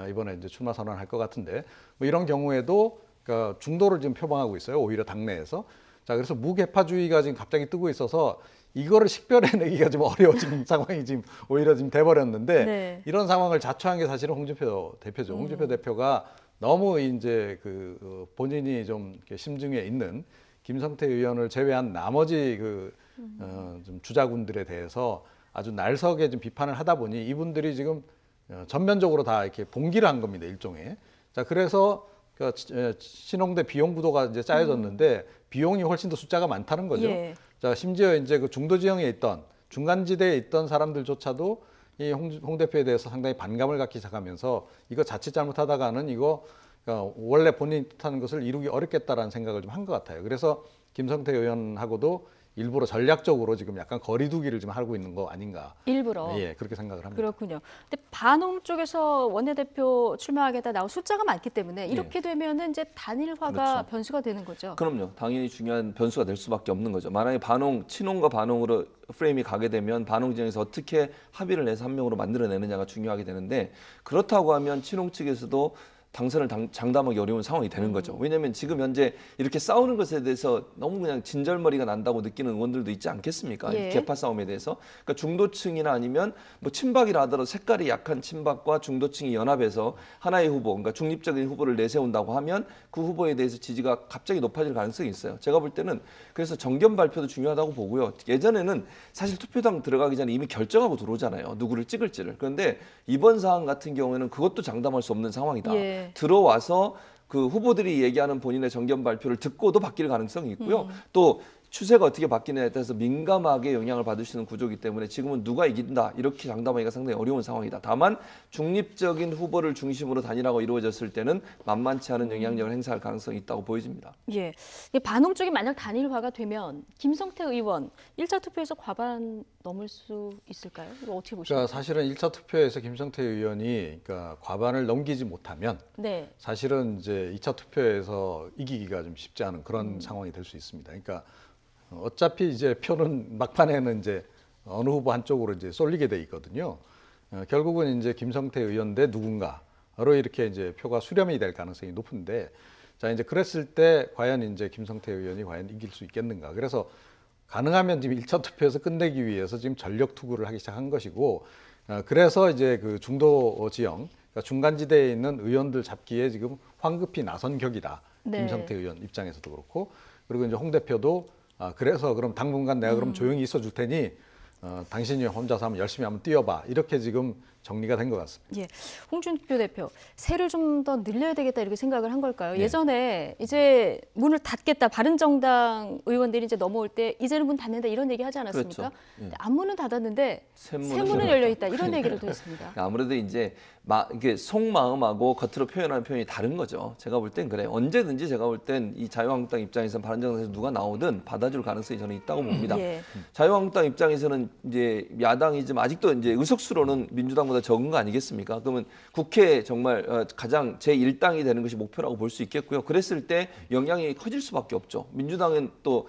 이번에 이제 출마 선언할 것 같은데 뭐 이런 경우에도 그러니까 중도를 지금 표방하고 있어요. 오히려 당내에서. 자, 그래서 무개파주의가 지금 갑자기 뜨고 있어서 이거를 식별해내기가 좀 어려워진 상황이 지금 오히려 지금 돼버렸는데 이런 상황을 자초한 게 사실은 홍준표 대표죠. 홍준표 대표가 너무 이제 본인이 좀 심중에 있는 김성태 의원을 제외한 나머지 좀 주자군들에 대해서 아주 날석에 좀 비판을 하다 보니 이분들이 지금 전면적으로 다 이렇게 봉기를 한 겁니다, 일종의. 자, 그래서 그 신홍대 비용 구도가 이제 짜여졌는데 비용이 훨씬 더 숫자가 많다는 거죠. 예. 자, 심지어 이제 그 중도 지형에 있던 중간지대에 있던 사람들조차도 이 홍 대표에 대해서 상당히 반감을 갖기 시작하면서 이거 자칫 잘못하다가는 이거 원래 본인이 뜻하는 것을 이루기 어렵겠다라는 생각을 좀 한 것 같아요. 그래서 김성태 의원하고도 일부러 전략적으로 지금 약간 거리두기를 좀 하고 있는 거 아닌가. 일부러. 예, 그렇게 생각을 합니다. 그렇군요. 근데 반홍 쪽에서 원내대표 출마하겠다 나온 숫자가 많기 때문에 이렇게 되면은 이제 단일화가 그렇죠. 변수가 되는 거죠. 그럼요. 당연히 중요한 변수가 될 수밖에 없는 거죠. 만약에 반홍, 친홍과 반홍으로 프레임이 가게 되면 반홍 지형에서 어떻게 합의를 해서 한 명으로 만들어내느냐가 중요하게 되는데 그렇다고 하면 친홍 측에서도 당선을 장담하기 어려운 상황이 되는 거죠. 왜냐하면 지금 현재 이렇게 싸우는 것에 대해서 너무 그냥 진절머리가 난다고 느끼는 의원들도 있지 않겠습니까? 예. 계파 싸움에 대해서. 그러니까 중도층이나 아니면 뭐 친박이라 하더라도 색깔이 약한 친박과 중도층이 연합해서 하나의 후보, 그러니까 중립적인 후보를 내세운다고 하면 그 후보에 대해서 지지가 갑자기 높아질 가능성이 있어요. 제가 볼 때는 그래서 정견 발표도 중요하다고 보고요. 예전에는 사실 투표당 들어가기 전에 이미 결정하고 들어오잖아요. 누구를 찍을지를. 그런데 이번 사안 같은 경우에는 그것도 장담할 수 없는 상황이다. 예. 들어와서 그 후보들이 얘기하는 본인의 정견 발표를 듣고도 바뀔 가능성이 있고요. 또 추세가 어떻게 바뀌느냐에 따라서 민감하게 영향을 받을 수 있는 구조이기 때문에 지금은 누가 이긴다 이렇게 장담하기가 상당히 어려운 상황이다. 다만 중립적인 후보를 중심으로 단일화가 이루어졌을 때는 만만치 않은 영향력을 행사할 가능성이 있다고 보여집니다. 예. 반홍 쪽이 만약 단일화가 되면 김성태 의원 1차 투표에서 과반 넘을 수 있을까요? 이거 어떻게 보십니까? 그러니까 사실은 1차 투표에서 김성태 의원이 그러니까 과반을 넘기지 못하면 네. 사실은 이제 2차 투표에서 이기기가 좀 쉽지 않은 그런 상황이 될 수 있습니다. 그러니까 어차피 이제 표는 막판에는 이제 어느 후보 한쪽으로 이제 쏠리게 돼 있거든요. 결국은 이제 김성태 의원 대 누군가로 이렇게 이제 표가 수렴이 될 가능성이 높은데, 자 이제 그랬을 때 과연 이제 김성태 의원이 과연 이길 수 있겠는가? 그래서 가능하면 지금 1차 투표에서 끝내기 위해서 지금 전력 투구를 하기 시작한 것이고, 그래서 이제 그 중도 지형, 그러니까 중간지대에 있는 의원들 잡기에 지금 황급히 나선 격이다. 네. 김성태 의원 입장에서도 그렇고, 그리고 이제 홍 대표도 그래서 그럼 당분간 내가 그럼 조용히 있어 줄 테니 당신이 혼자서 한번 열심히 한번 뛰어봐. 이렇게 지금 정리가 된 것 같습니다. 예, 홍준표 대표 세를 좀 더 늘려야 되겠다 이렇게 생각을 한 걸까요? 네. 예전에 이제 문을 닫겠다 바른정당 의원들이 이제 넘어올 때 이제는 문 닫는다 이런 얘기 하지 않았습니까? 그렇죠. 예. 앞문은 닫았는데 새 문은 열렸다. 열려 있다 이런 얘기를 또 했습니다. 아무래도 이제 이게 속마음하고 겉으로 표현하는 표현이 다른 거죠. 제가 볼 땐 그래요. 언제든지 제가 볼 땐 이 자유한국당 입장에서는 바른정당에서 누가 나오든 받아줄 가능성이 저는 있다고 봅니다. 예. 자유한국당 입장에서는 이제 야당이지만 아직도 이제 의석수로는 민주당보다 적은 거 아니겠습니까? 그러면 국회에 정말 가장 제1당이 되는 것이 목표라고 볼 수 있겠고요. 그랬을 때 영향이 커질 수밖에 없죠. 민주당은 또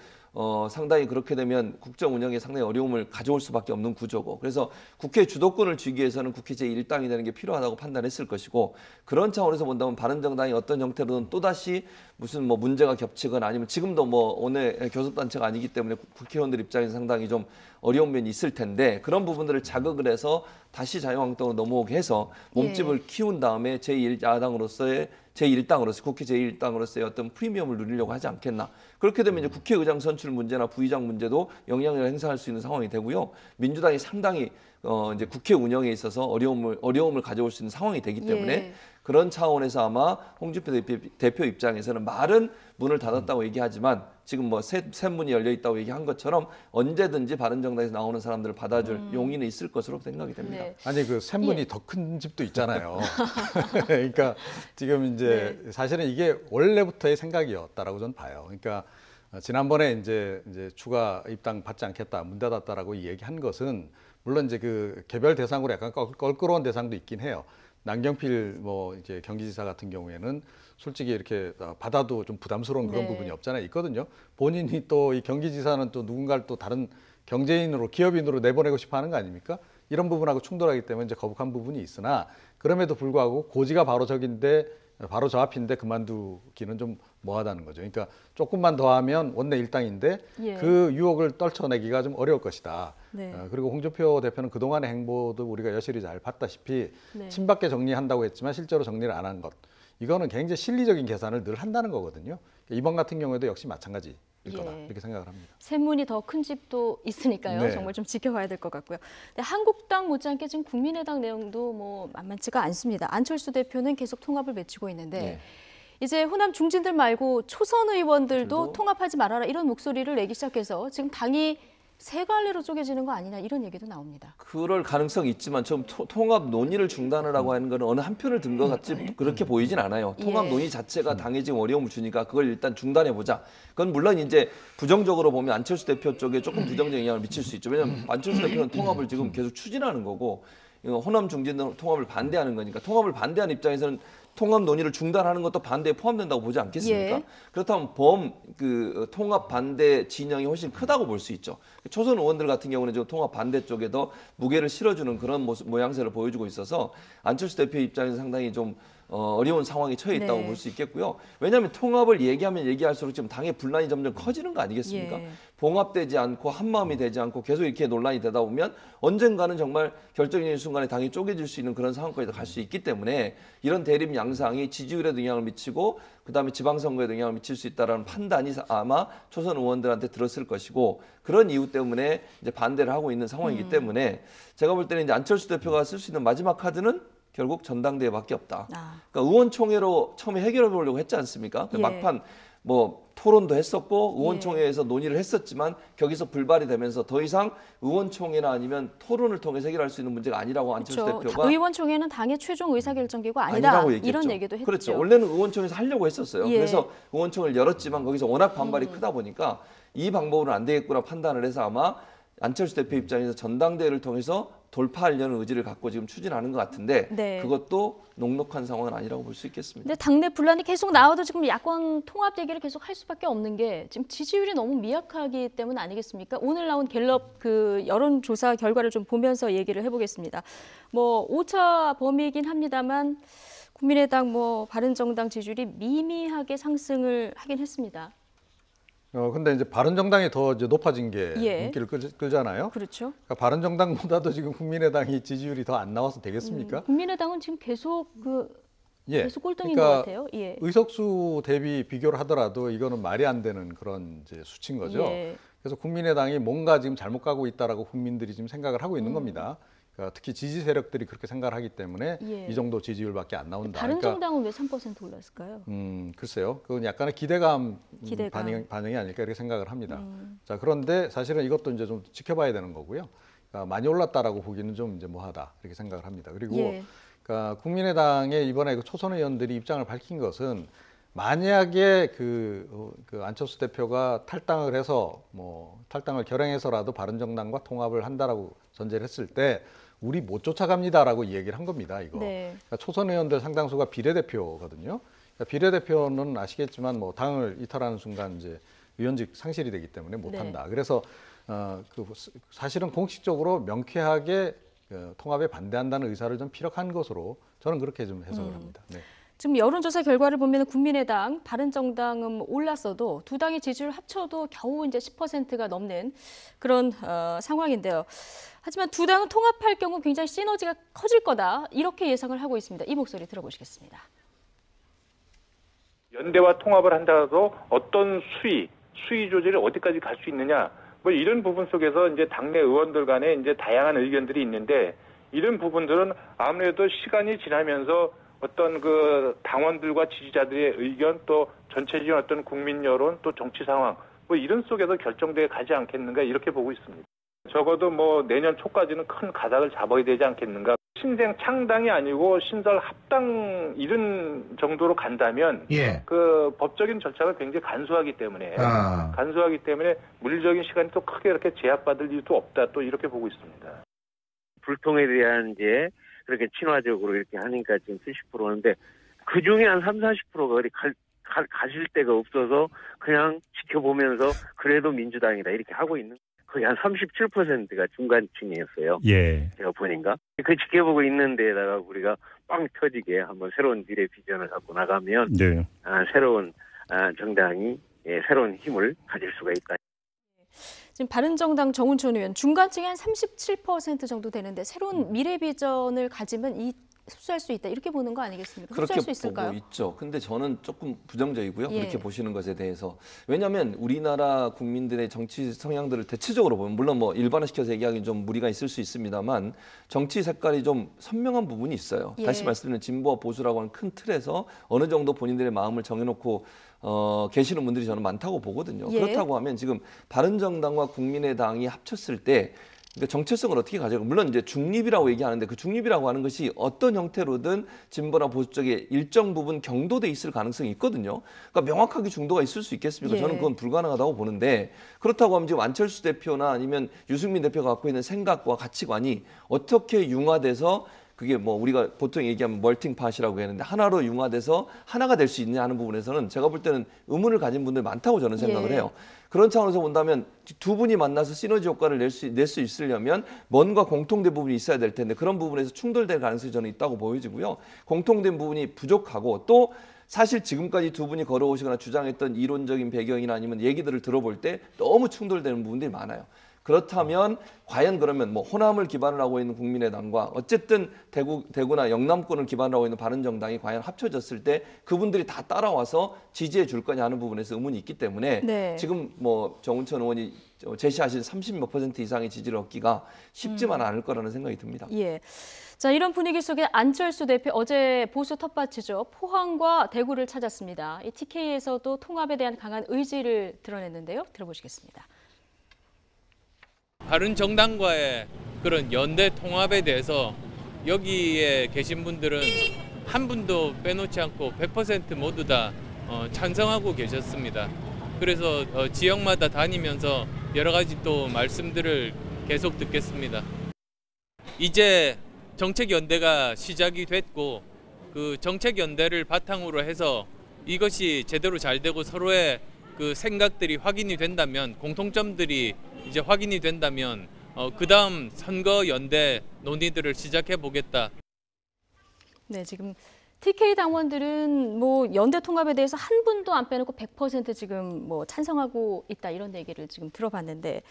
상당히 그렇게 되면 국정 운영에 상당히 어려움을 가져올 수밖에 없는 구조고, 그래서 국회 주도권을 쥐기 위해서는 국회 제1당이 되는 게 필요하다고 판단했을 것이고, 그런 차원에서 본다면 바른정당이 어떤 형태로든 또다시 무슨 뭐 문제가 겹치거나 아니면 지금도 뭐 오늘 교섭단체가 아니기 때문에 국회의원들 입장에서 상당히 좀 어려운 면이 있을 텐데, 그런 부분들을 자극을 해서 다시 자유한국당으로 넘어오게 해서 몸집을 키운 다음에 제1야당으로서의 제1당으로서 국회 제1당으로서의 어떤 프리미엄을 누리려고 하지 않겠나. 그렇게 되면 이제 국회의장 선출 문제나 부의장 문제도 영향력을 행사할 수 있는 상황이 되고요. 민주당이 상당히 이제 국회 운영에 있어서 어려움을 가져올 수 있는 상황이 되기 때문에 예. 그런 차원에서 아마 홍준표 대표 입장에서는 말은 문을 닫았다고 얘기하지만 지금 뭐 새 문이 열려 있다고 얘기한 것처럼 언제든지 바른정당에서 나오는 사람들을 받아줄 용의는 있을 것으로 생각이 됩니다. 네. 아니 그 샘문이 예. 더 큰 집도 있잖아요. 그러니까 지금 이제 사실은 이게 원래부터의 생각이었다라고 저는 봐요. 그러니까 지난번에 이제 추가 입당 받지 않겠다, 문 닫았다라고 얘기한 것은 물론 이제 그 개별 대상으로 약간 껄끄러운 대상도 있긴 해요. 남경필 뭐 이제 경기지사 같은 경우에는 솔직히 이렇게 받아도 좀 부담스러운 그런 네. 부분이 없잖아요. 있거든요. 본인이 또 이 경기지사는 또 누군가를 또 다른 경제인으로 기업인으로 내보내고 싶어 하는 거 아닙니까? 이런 부분하고 충돌하기 때문에 이제 거북한 부분이 있으나, 그럼에도 불구하고 고지가 바로 저긴데 바로 저 앞인데 그만두기는 좀 뭐하다는 거죠. 그러니까 조금만 더 하면 원내 일당인데 예. 그 유혹을 떨쳐내기가 좀 어려울 것이다. 네. 그리고 홍준표 대표는 그동안의 행보도 우리가 여실히 잘 봤다시피 네. 친박계 정리한다고 했지만 실제로 정리를 안 한 것. 이거는 굉장히 실리적인 계산을 늘 한다는 거거든요. 이번 같은 경우에도 역시 마찬가지 거다 이렇게 생각을 합니다. 샘문이 더 큰 집도 있으니까요. 네. 정말 좀 지켜봐야 될 것 같고요. 근데 한국당 못지않게 지금 국민의당 내용도 뭐 만만치가 않습니다. 안철수 대표는 계속 통합을 외치고 있는데 네. 이제 호남 중진들 말고 초선 의원들도 통합하지 말아라 이런 목소리를 내기 시작해서 지금 당이 세 갈래로 쪼개지는 거 아니냐 이런 얘기도 나옵니다. 그럴 가능성이 있지만 좀 통합 논의를 중단하라고 하는 거는 어느 한 편을 든 것 같지 그렇게 보이진 않아요. 통합 논의 자체가 당에 지금 어려움을 주니까 그걸 일단 중단해 보자. 그건 물론 이제 부정적으로 보면 안철수 대표 쪽에 조금 부정적 영향을 미칠 수 있죠. 왜냐하면 안철수 대표는 통합을 지금 계속 추진하는 거고 호남 중진들 통합을 반대하는 거니까 통합을 반대하는 입장에서는 통합 논의를 중단하는 것도 반대에 포함된다고 보지 않겠습니까? 그렇다면 통합 반대 진영이 훨씬 크다고 볼 수 있죠. 초선 의원들 같은 경우는 지금 통합 반대 쪽에 더 무게를 실어주는 그런 모양새를 보여주고 있어서 안철수 대표 입장에서 상당히 좀 어려운 상황에 처해 있다고 볼 수 있겠고요. 왜냐하면 통합을 얘기하면 얘기할수록 지금 당의 분란이 점점 커지는 거 아니겠습니까? 봉합되지 않고 한마음이 되지 않고 계속 이렇게 논란이 되다 보면 언젠가는 정말 결정적인 순간에 당이 쪼개질 수 있는 그런 상황까지 갈 수 있기 때문에 이런 대립 양상이 지지율에도 영향을 미치고 그다음에 지방선거에도 영향을 미칠 수 있다는 판단이 아마 초선 의원들한테 들었을 것이고 그런 이유 때문에 이제 반대를 하고 있는 상황이기 때문에 제가 볼 때는 이제 안철수 대표가 쓸 수 있는 마지막 카드는 결국 전당대회밖에 없다. 그러니까 의원총회로 처음에 해결해 보려고 했지 않습니까? 막판 뭐 토론도 했었고 의원총회에서 논의를 했었지만 거기서 불발이 되면서 더 이상 의원총회나 아니면 토론을 통해서 해결할 수 있는 문제가 아니라고 안철수 대표가 의원총회는 당의 최종 의사결정기구 아니다 이런 얘기도 했죠. 그렇죠. 원래는 의원총회에서 하려고 했었어요. 그래서 의원총회를 열었지만 거기서 워낙 반발이 크다 보니까 이 방법은 안 되겠구나 판단을 해서 아마 안철수 대표 입장에서 전당대회를 통해서 돌파하려는 의지를 갖고 지금 추진하는 것 같은데 그것도 녹록한 상황은 아니라고 볼 수 있겠습니다. 근데 당내 분란이 계속 나와도 지금 야권 통합 얘기를 계속 할 수밖에 없는 게 지금 지지율이 너무 미약하기 때문 아니겠습니까? 오늘 나온 갤럽 그 여론조사 결과를 좀 보면서 얘기를 해보겠습니다. 뭐 오차 범위이긴 합니다만 국민의당 뭐 바른정당 지지율이 미미하게 상승을 하긴 했습니다. 근데 이제 바른정당이 더 이제 높아진 게 인기를 끌잖아요. 그렇죠. 그러니까 바른정당보다도 지금 국민의당이 지지율이 더 안 나와서 되겠습니까? 국민의당은 지금 계속 계속 꼴등인 그러니까 것 같아요. 의석수 대비 비교를 하더라도 이거는 말이 안 되는 그런 이제 수치인 거죠. 그래서 국민의당이 뭔가 지금 잘못 가고 있다라고 국민들이 지금 생각을 하고 있는 겁니다. 그러니까 특히 지지 세력들이 그렇게 생각을 하기 때문에 이 정도 지지율밖에 안 나온다. 바른정당은 왜 3% 올랐을까요? 글쎄요. 그건 약간의 기대감. 반영이 아닐까 이렇게 생각을 합니다. 자, 그런데 사실은 이것도 이제 좀 지켜봐야 되는 거고요. 그러니까 많이 올랐다라고 보기는 좀 이제 뭐하다 이렇게 생각을 합니다. 그리고 그러니까 국민의당의 이번에 그 초선 의원들이 입장을 밝힌 것은 만약에 그 안철수 대표가 탈당을 해서 탈당을 결행해서라도 바른정당과 통합을 한다라고 전제를 했을 때 우리 못 쫓아갑니다라고 얘기를 한 겁니다. 이거. 그러니까 초선 의원들 상당수가 비례대표거든요. 그러니까 비례대표는 아시겠지만 뭐 당을 이탈하는 순간 이제 의원직 상실이 되기 때문에 못 한다. 그래서 사실은 공식적으로 명쾌하게 통합에 반대한다는 의사를 좀 피력한 것으로 저는 그렇게 좀 해석을 합니다. 지금 여론조사 결과를 보면 국민의당, 바른정당은 올랐어도 두 당의 지지율 합쳐도 겨우 이제 10%가 넘는 그런 상황인데요. 하지만 두 당은 통합할 경우 굉장히 시너지가 커질 거다 이렇게 예상을 하고 있습니다. 이 목소리 들어보시겠습니다. 연대와 통합을 한다고 어떤 수위 조절이 어디까지 갈 수 있느냐, 뭐 이런 부분 속에서 이제 당내 의원들 간에 이제 다양한 의견들이 있는데 이런 부분들은 아무래도 시간이 지나면서 어떤 그 당원들과 지지자들의 의견 또 전체적인 어떤 국민 여론 또 정치 상황 뭐 이런 속에서 결정돼 가지 않겠는가 이렇게 보고 있습니다. 적어도 뭐 내년 초까지는 큰 가닥을 잡아야 되지 않겠는가. 신생 창당이 아니고 신설 합당 이런 정도로 간다면 그 법적인 절차가 굉장히 간소하기 때문에 물리적인 시간이 또 크게 이렇게 제약받을 이유도 없다 또 이렇게 보고 있습니다. 불통에 대한 이제 그렇게 친화적으로 이렇게 하니까 지금 70%인데 그 중에 한 30-40%가 어디 가실 데가 없어서 그냥 지켜보면서 그래도 민주당이다 이렇게 하고 있는 거의 한 37%가 중간층이었어요. 제가 보니까 그 지켜보고 있는 데다가 우리가 빵 터지게 한번 새로운 미래 비전을 갖고 나가면 새로운 정당이 새로운 힘을 가질 수가 있다. 지금 바른정당 정운천 의원 중간층이 한 37% 정도 되는데 새로운 미래 비전을 가지면 이 흡수할 수 있다 이렇게 보는 거 아니겠습니까? 그렇게 흡수할 수 있을까요? 보고 있죠. 근데 저는 조금 부정적이고요. 예. 그렇게 보시는 것에 대해서. 왜냐하면 우리나라 국민들의 정치 성향들을 대체적으로 보면 물론 뭐 일반화시켜서 얘기하기는 좀 무리가 있을 수 있습니다만 정치 색깔이 좀 선명한 부분이 있어요. 예. 다시 말씀드리면 진보와 보수라고 하는 큰 틀에서 어느 정도 본인들의 마음을 정해놓고 계시는 분들이 저는 많다고 보거든요. 예. 그렇다고 하면 지금 바른정당과 국민의당이 합쳤을 때 그러니까 정체성을 어떻게 가져가? 물론 이제 중립이라고 얘기하는데 그 중립이라고 하는 것이 어떤 형태로든 진보나 보수 쪽에 일정 부분 경도돼 있을 가능성이 있거든요. 그러니까 명확하게 중도가 있을 수 있겠습니까? 예. 저는 그건 불가능하다고 보는데 그렇다고 하면 지금 안철수 대표나 아니면 유승민 대표가 갖고 있는 생각과 가치관이 어떻게 융화돼서 그게 뭐 우리가 보통 얘기하면 멀팅팟이라고 하는데 하나로 융화돼서 하나가 될 수 있느냐 하는 부분에서는 제가 볼 때는 의문을 가진 분들 많다고 저는 생각을 예. 해요. 그런 차원에서 본다면 두 분이 만나서 시너지 효과를 낼 수 있으려면 뭔가 공통된 부분이 있어야 될 텐데 그런 부분에서 충돌될 가능성이 저는 있다고 보여지고요. 공통된 부분이 부족하고 또 사실 지금까지 두 분이 걸어오시거나 주장했던 이론적인 배경이나 아니면 얘기들을 들어볼 때 너무 충돌되는 부분들이 많아요. 그렇다면 과연 그러면 뭐 호남을 기반으로 하고 있는 국민의당과 어쨌든 대구나 영남권을 기반으로 하고 있는 바른정당이 과연 합쳐졌을 때 그분들이 다 따라와서 지지해 줄 거냐 하는 부분에서 의문이 있기 때문에 네. 지금 뭐 정운천 의원이 제시하신 30몇 % 이상의 지지를 얻기가 쉽지만 않을 거라는 생각이 듭니다. 예. 자, 이런 분위기 속에 안철수 대표 어제 보수 텃밭이죠. 포항과 대구를 찾았습니다. 이 TK에서도 통합에 대한 강한 의지를 드러냈는데요. 들어보시겠습니다. 바른정당과의 그런 연대 통합에 대해서 여기에 계신 분들은 한 분도 빼놓지 않고 100% 모두 다 찬성하고 계셨습니다. 그래서 지역마다 다니면서 여러 가지 또 말씀들을 계속 듣겠습니다. 이제 정책연대가 시작이 됐고 그 정책연대를 바탕으로 해서 이것이 제대로 잘 되고 서로의 그 생각들이 확인이 된다면 공통점들이 이제 확인이 된다면 그다음 선거 연대 논의들을 시작해 보겠다. 네, 지금 TK 당원들은 뭐 연대 통합에 대해서 한 분도 안 빼놓고 100% 지금 뭐 찬성하고 있다 이런 얘기를 지금 들어봤는데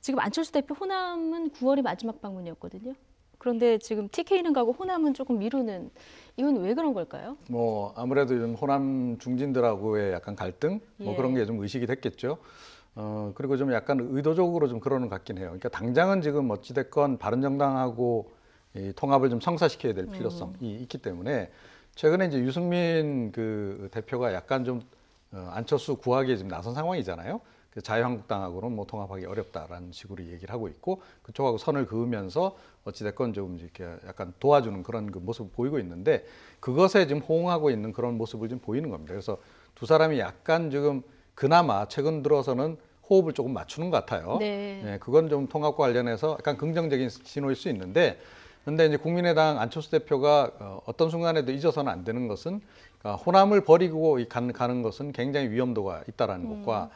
지금 안철수 대표 호남은 9월이 마지막 방문이었거든요. 그런데 지금 TK는 가고 호남은 조금 미루는 이건 왜 그런 걸까요? 뭐 아무래도 좀 호남 중진들하고의 약간 갈등 뭐 예. 그런 게 좀 의식이 됐겠죠. 그리고 좀 약간 의도적으로 좀 그러는 것 같긴 해요. 그러니까 당장은 지금 어찌됐건 바른정당하고 이 통합을 좀 성사시켜야 될 필요성이 있기 때문에 최근에 이제 유승민 그 대표가 약간 좀 안철수 구하기에 지금 나선 상황이잖아요. 그 자유한국당하고는 뭐 통합하기 어렵다라는 식으로 얘기를 하고 있고 그쪽하고 선을 그으면서 어찌됐건 좀 이렇게 약간 도와주는 그런 그 모습을 보이고 있는데 그것에 지금 호응하고 있는 그런 모습을 지금 보이는 겁니다. 그래서 두 사람이 약간 지금 그나마 최근 들어서는 호흡을 조금 맞추는 것 같아요. 네. 네, 그건 좀 통합과 관련해서 약간 긍정적인 신호일 수 있는데 그런데 이제 국민의당 안철수 대표가 어떤 순간에도 잊어서는 안 되는 것은 그러니까 호남을 버리고 가는 것은 굉장히 위험도가 있다라는 것과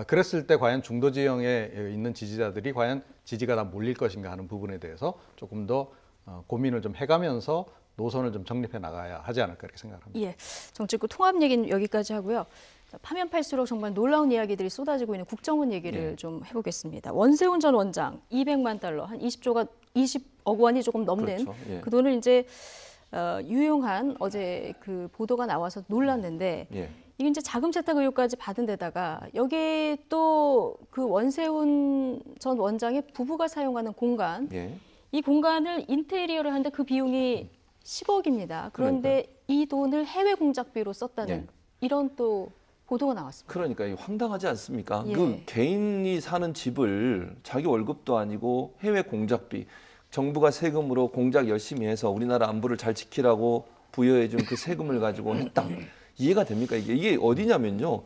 그랬을 때 과연 중도 지형에 있는 지지자들이 과연 지지가 다 몰릴 것인가 하는 부분에 대해서 조금 더 고민을 좀 해가면서 노선을 좀 정립해 나가야 하지 않을까 이렇게 생각합니다. 예, 정치권 통합 얘기는 여기까지 하고요. 파면 팔수록 정말 놀라운 이야기들이 쏟아지고 있는 국정원 얘기를 좀 해보겠습니다. 원세훈 전 원장 200만 달러, 한 20억 원이 조금 넘는 그렇죠. 예. 그 돈을 이제 유용한 어제 그 보도가 나와서 놀랐는데 예. 이게 이제 자금 세탁 의혹까지 받은 데다가 여기에 또 그 원세훈 전 원장의 부부가 사용하는 공간, 예. 이 공간을 인테리어를 하는데 그 비용이 10억입니다. 그런데 이 돈을 해외 공작비로 썼다는 예. 이런 또 보도가 나왔습니다. 그러니까 이거 황당하지 않습니까? 예. 그 개인이 사는 집을 자기 월급도 아니고 해외 공작비, 정부가 세금으로 공작 열심히 해서 우리나라 안보를 잘 지키라고 부여해준 그 세금을 가지고 했다. 이해가 됩니까? 이게 어디냐면요.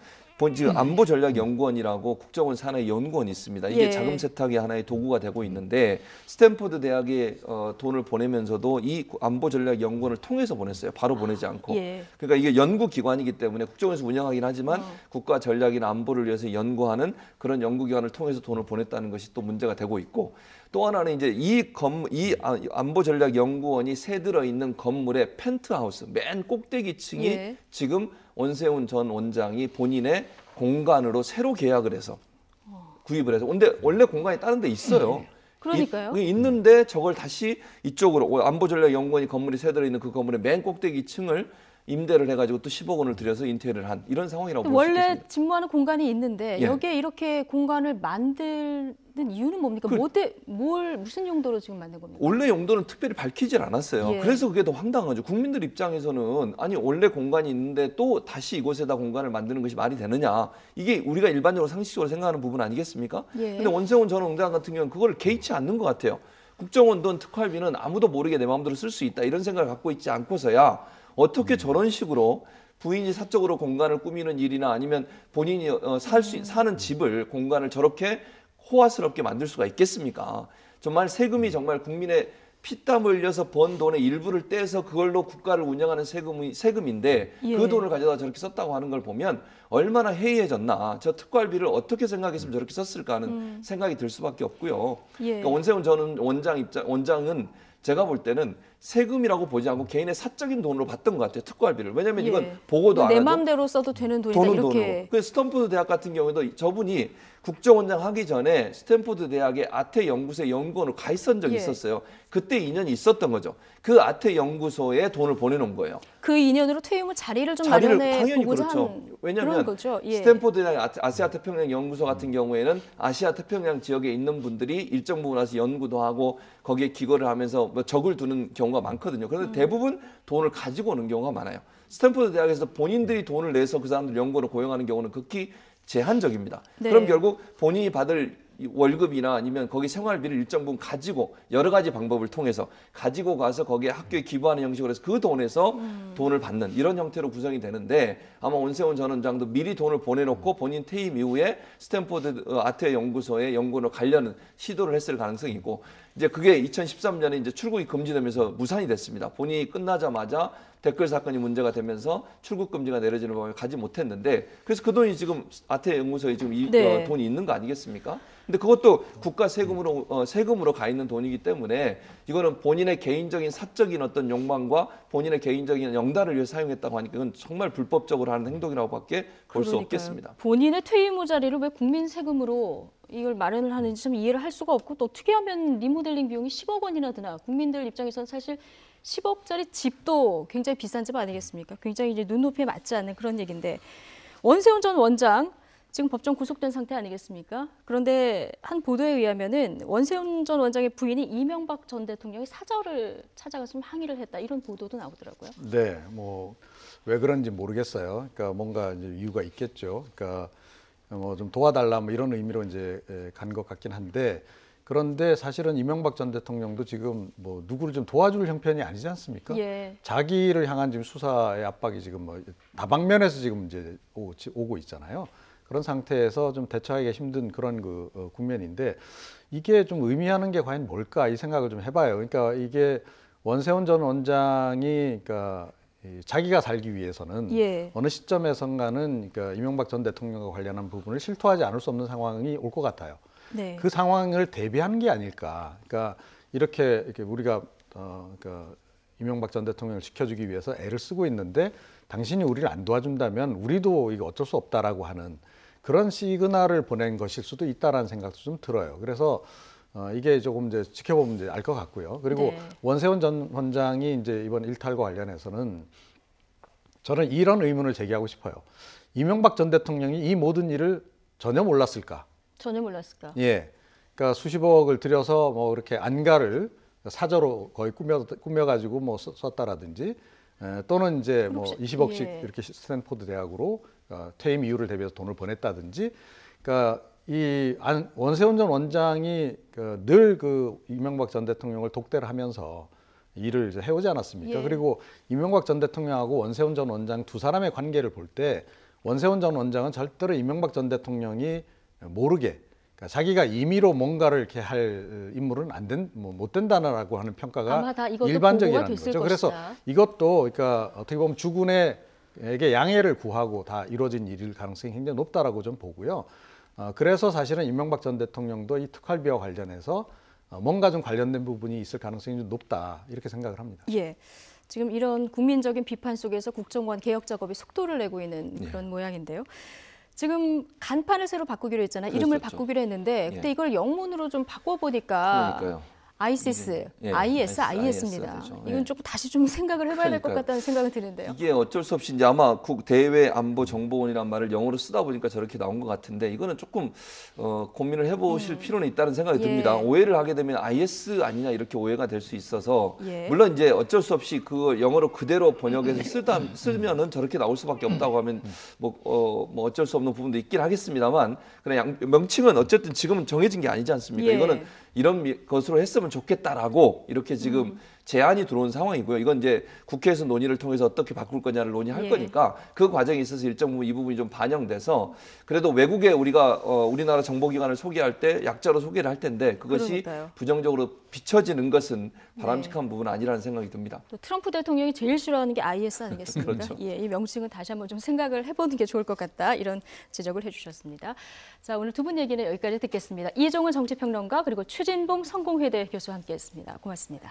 지금 안보전략연구원이라고 국정원 산하의 연구원이 있습니다. 이게 예. 자금 세탁의 하나의 도구가 되고 있는데 스탠포드 대학에 돈을 보내면서도 이 안보전략연구원을 통해서 보냈어요. 바로 보내지 않고. 예. 그러니까 이게 연구기관이기 때문에 국정원에서 운영하긴 하지만 국가 전략이나 안보를 위해서 연구하는 그런 연구기관을 통해서 돈을 보냈다는 것이 또 문제가 되고 있고 또 하나는 이제 이 안보전략연구원이 새 들어 있는 건물의 펜트하우스 맨 꼭대기층이 예. 지금 원세훈 전 원장이 본인의 공간으로 새로 계약을 해서 구입을 해서 근데 원래 공간이 다른 데 있어요. 그러니까요. 있는데 저걸 다시 이쪽으로 안보전략연구원이 건물이 세 들어 있는 그 건물의 맨 꼭대기 층을 임대를 해가지고 또 10억 원을 들여서 인테리어를 한 이런 상황이라고 볼 수 있겠습니다. 원래 집무하는 공간이 있는데 여기에 이렇게 공간을 만드는 이유는 뭡니까? 무슨 용도로 지금 만든 겁니까? 원래 용도는 특별히 밝히질 않았어요. 그래서 그게 더 황당하죠. 국민들 입장에서는 아니 원래 공간이 있는데 또 다시 이곳에다 공간을 만드는 것이 말이 되느냐. 이게 우리가 일반적으로 상식적으로 생각하는 부분 아니겠습니까? 근데 원세훈 전 원장 같은 경우는 그걸 개의치 않는 것 같아요. 국정원 돈 특활비는 아무도 모르게 내 마음대로 쓸 수 있다. 이런 생각을 갖고 있지 않고서야 어떻게 저런 식으로 부인이 사적으로 공간을 꾸미는 일이나 아니면 본인이 사는 집을 공간을 저렇게 호화스럽게 만들 수가 있겠습니까? 정말 세금이 정말 국민의 피땀 흘려서 번 돈의 일부를 떼서 그걸로 국가를 운영하는 세금인데 그 돈을 가져다 저렇게 썼다고 하는 걸 보면 얼마나 해이해졌나. 저 특활비를 어떻게 생각했으면 저렇게 썼을까 하는 생각이 들 수밖에 없고요. 그러니까 원세훈 전 원장은 제가 볼 때는 세금이라고 보지 않고 개인의 사적인 돈으로 받던 것 같아요. 특활비를. 왜냐하면 이건 보고도 안 하고 내 마음대로 써도 되는 돈이다 이렇게. 그 스탠포드 대학 같은 경우에도 저분이 국정원장 하기 전에 스탠포드 대학의 아태 연구소에 연구원으로 가 있었던 적이 있었어요. 그때 인연이 있었던 거죠. 그 아태 연구소에 돈을 보내놓은 거예요. 그 인연으로 퇴임 후 자리를 좀 마련해 보고자 한 왜냐하면 스탠포드 대학 아시아 태평양 연구소 같은 경우에는 아시아 태평양 지역에 있는 분들이 일정 부분 와서 연구도 하고 거기에 기거를 하면서 뭐 적을 두는 경우가 많거든요. 그런데 대부분 돈을 가지고 오는 경우가 많아요. 스탠포드 대학에서 본인들이 돈을 내서 그 사람들 연구원을 고용하는 경우는 극히 제한적입니다. 그럼 결국 본인이 받을 월급이나 아니면 거기 생활비를 일정 부분 가지고 여러 가지 방법을 통해서 가지고 가서 거기에 학교에 기부하는 형식으로 해서 그 돈에서 돈을 받는 이런 형태로 구성이 되는데 아마 원세훈 전 원장도 미리 돈을 보내놓고 본인 퇴임 이후에 스탠포드 아태 연구소에 연구원으로 가려는 시도를 했을 가능성이 있고 이제 그게 2013년에 이제 출국이 금지되면서 무산이 됐습니다. 본인이 끝나자마자 댓글 사건이 문제가 되면서 출국 금지가 내려지는 바람에 가지 못했는데 그래서 그 돈이 지금 아태 연구소에 지금 돈이 있는 거 아니겠습니까? 근데 그것도 국가 세금으로 가 있는 돈이기 때문에 이거는 본인의 개인적인 사적인 어떤 욕망과 본인의 개인적인 영달을 위해 사용했다고 하니까 이건 정말 불법적으로 하는 행동이라고밖에 볼 수 없겠습니다. 본인의 퇴임 후 자리를 왜 국민 세금으로 이걸 마련을 하는지 좀 이해를 할 수가 없고 또 어떻게 하면 리모델링 비용이 10억 원이나 드나 국민들 입장에서는 사실 10억짜리 집도 굉장히 비싼 집 아니겠습니까? 굉장히 이제 눈높이에 맞지 않는 그런 얘기인데 원세훈 전 원장 지금 법정 구속된 상태 아니겠습니까? 그런데 한 보도에 의하면은 원세훈 전 원장의 부인이 이명박 전 대통령의 사저를 찾아가서 항의를 했다 이런 보도도 나오더라고요. 네, 뭐 왜 그런지 모르겠어요. 그러니까 뭔가 이제 이유가 있겠죠. 그러니까 뭐 좀 도와달라 뭐 이런 의미로 이제 간 것 같긴 한데 그런데 사실은 이명박 전 대통령도 지금 뭐 누구를 좀 도와줄 형편이 아니지 않습니까? 자기를 향한 지금 수사의 압박이 지금 뭐 다방면에서 지금 이제 오고 있잖아요. 그런 상태에서 좀 대처하기가 힘든 그런 국면인데 이게 좀 의미하는 게 과연 뭘까 이 생각을 좀 해봐요. 그러니까 이게 원세훈 전 원장이 그러니까 자기가 살기 위해서는 어느 시점에선가는 그러니까 이명박 전 대통령과 관련한 부분을 실토하지 않을 수 없는 상황이 올 것 같아요. 그 상황을 대비하는 게 아닐까. 그러니까 이렇게 우리가 그러니까 이명박 전 대통령을 지켜주기 위해서 애를 쓰고 있는데 당신이 우리를 안 도와준다면 우리도 이거 어쩔 수 없다라고 하는 그런 시그널을 보낸 것일 수도 있다라는 생각도 좀 들어요. 그래서 이게 조금 이제 지켜보면 이제 알 것 같고요. 그리고 원세훈 전 원장이 이제 이번 일탈과 관련해서는 저는 이런 의문을 제기하고 싶어요. 이명박 전 대통령이 이 모든 일을 전혀 몰랐을까? 전혀 몰랐을까? 예. 그러니까 수십억을 들여서 뭐 이렇게 안가를 사저로 거의 꾸며가지고 뭐 썼다라든지 또는 이제 뭐 20억씩 이렇게 스탠포드 대학으로 퇴임 이후를 대비해서 돈을 보냈다든지 그러니까 이 원세훈 전 원장이 늘 그 이명박 전 대통령을 독대를 하면서 일을 이제 해오지 않았습니까? 그리고 이명박 전 대통령하고 원세훈 전 원장 두 사람의 관계를 볼 때 원세훈 전 원장은 절대로 이명박 전 대통령이 모르게 그러니까 자기가 임의로 뭔가를 이렇게 할 인물은 못 된다라고 하는 평가가 일반적이라는 거죠. 그래서 이것도 그러니까 어떻게 보면 주군에게 양해를 구하고 다 이루어진 일일 가능성이 굉장히 높다라고 좀 보고요. 그래서 사실은 이명박 전 대통령도 이 특활비와 관련해서 뭔가 좀 관련된 부분이 있을 가능성이 좀 높다 이렇게 생각을 합니다. 예. 지금 이런 국민적인 비판 속에서 국정원 개혁 작업이 속도를 내고 있는 그런 모양인데요. 지금 간판을 새로 바꾸기로 했잖아요. 이름을 그랬었죠. 바꾸기로 했는데 그때 이걸 영문으로 좀 바꿔보니까 그러니까요. ISIS, 예, IS입니다. 되죠. 이건 예. 조금 다시 좀 생각을 해봐야 될 것 그러니까요. 같다는 생각이 드는데요. 이게 어쩔 수 없이 이제 아마 대외안보정보원이란 말을 영어로 쓰다 보니까 저렇게 나온 것 같은데 이거는 조금 고민을 해보실 필요는 있다는 생각이 듭니다. 오해를 하게 되면 IS 아니냐 이렇게 오해가 될 수 있어서 물론 이제 어쩔 수 없이 그 영어로 그대로 번역해서 쓰면은 저렇게 나올 수밖에 없다고 하면 뭐 어쩔 수 없는 부분도 있긴 하겠습니다만 그냥 명칭은 어쨌든 지금은 정해진 게 아니지 않습니까? 이거는 이런 것으로 했으면 좋겠다라고 이렇게 지금 제안이 들어온 상황이고요. 이건 이제 국회에서 논의를 통해서 어떻게 바꿀 거냐를 논의할 거니까 그 과정에 있어서 일정 부분 이 부분이 좀 반영돼서 그래도 외국에 우리가 우리나라 정보기관을 소개할 때 약자로 소개를 할 텐데 그것이 그러니까요. 부정적으로 비춰지는 것은 바람직한 부분은 아니라는 생각이 듭니다. 또 트럼프 대통령이 제일 싫어하는 게 IS 아니겠습니까? 그렇죠. 예, 이 명칭은 다시 한번 좀 생각을 해보는 게 좋을 것 같다. 이런 지적을 해주셨습니다. 자, 오늘 두 분 얘기는 여기까지 듣겠습니다. 이종훈 정치평론가 그리고 최진봉 성공회대 교수와 함께했습니다. 고맙습니다.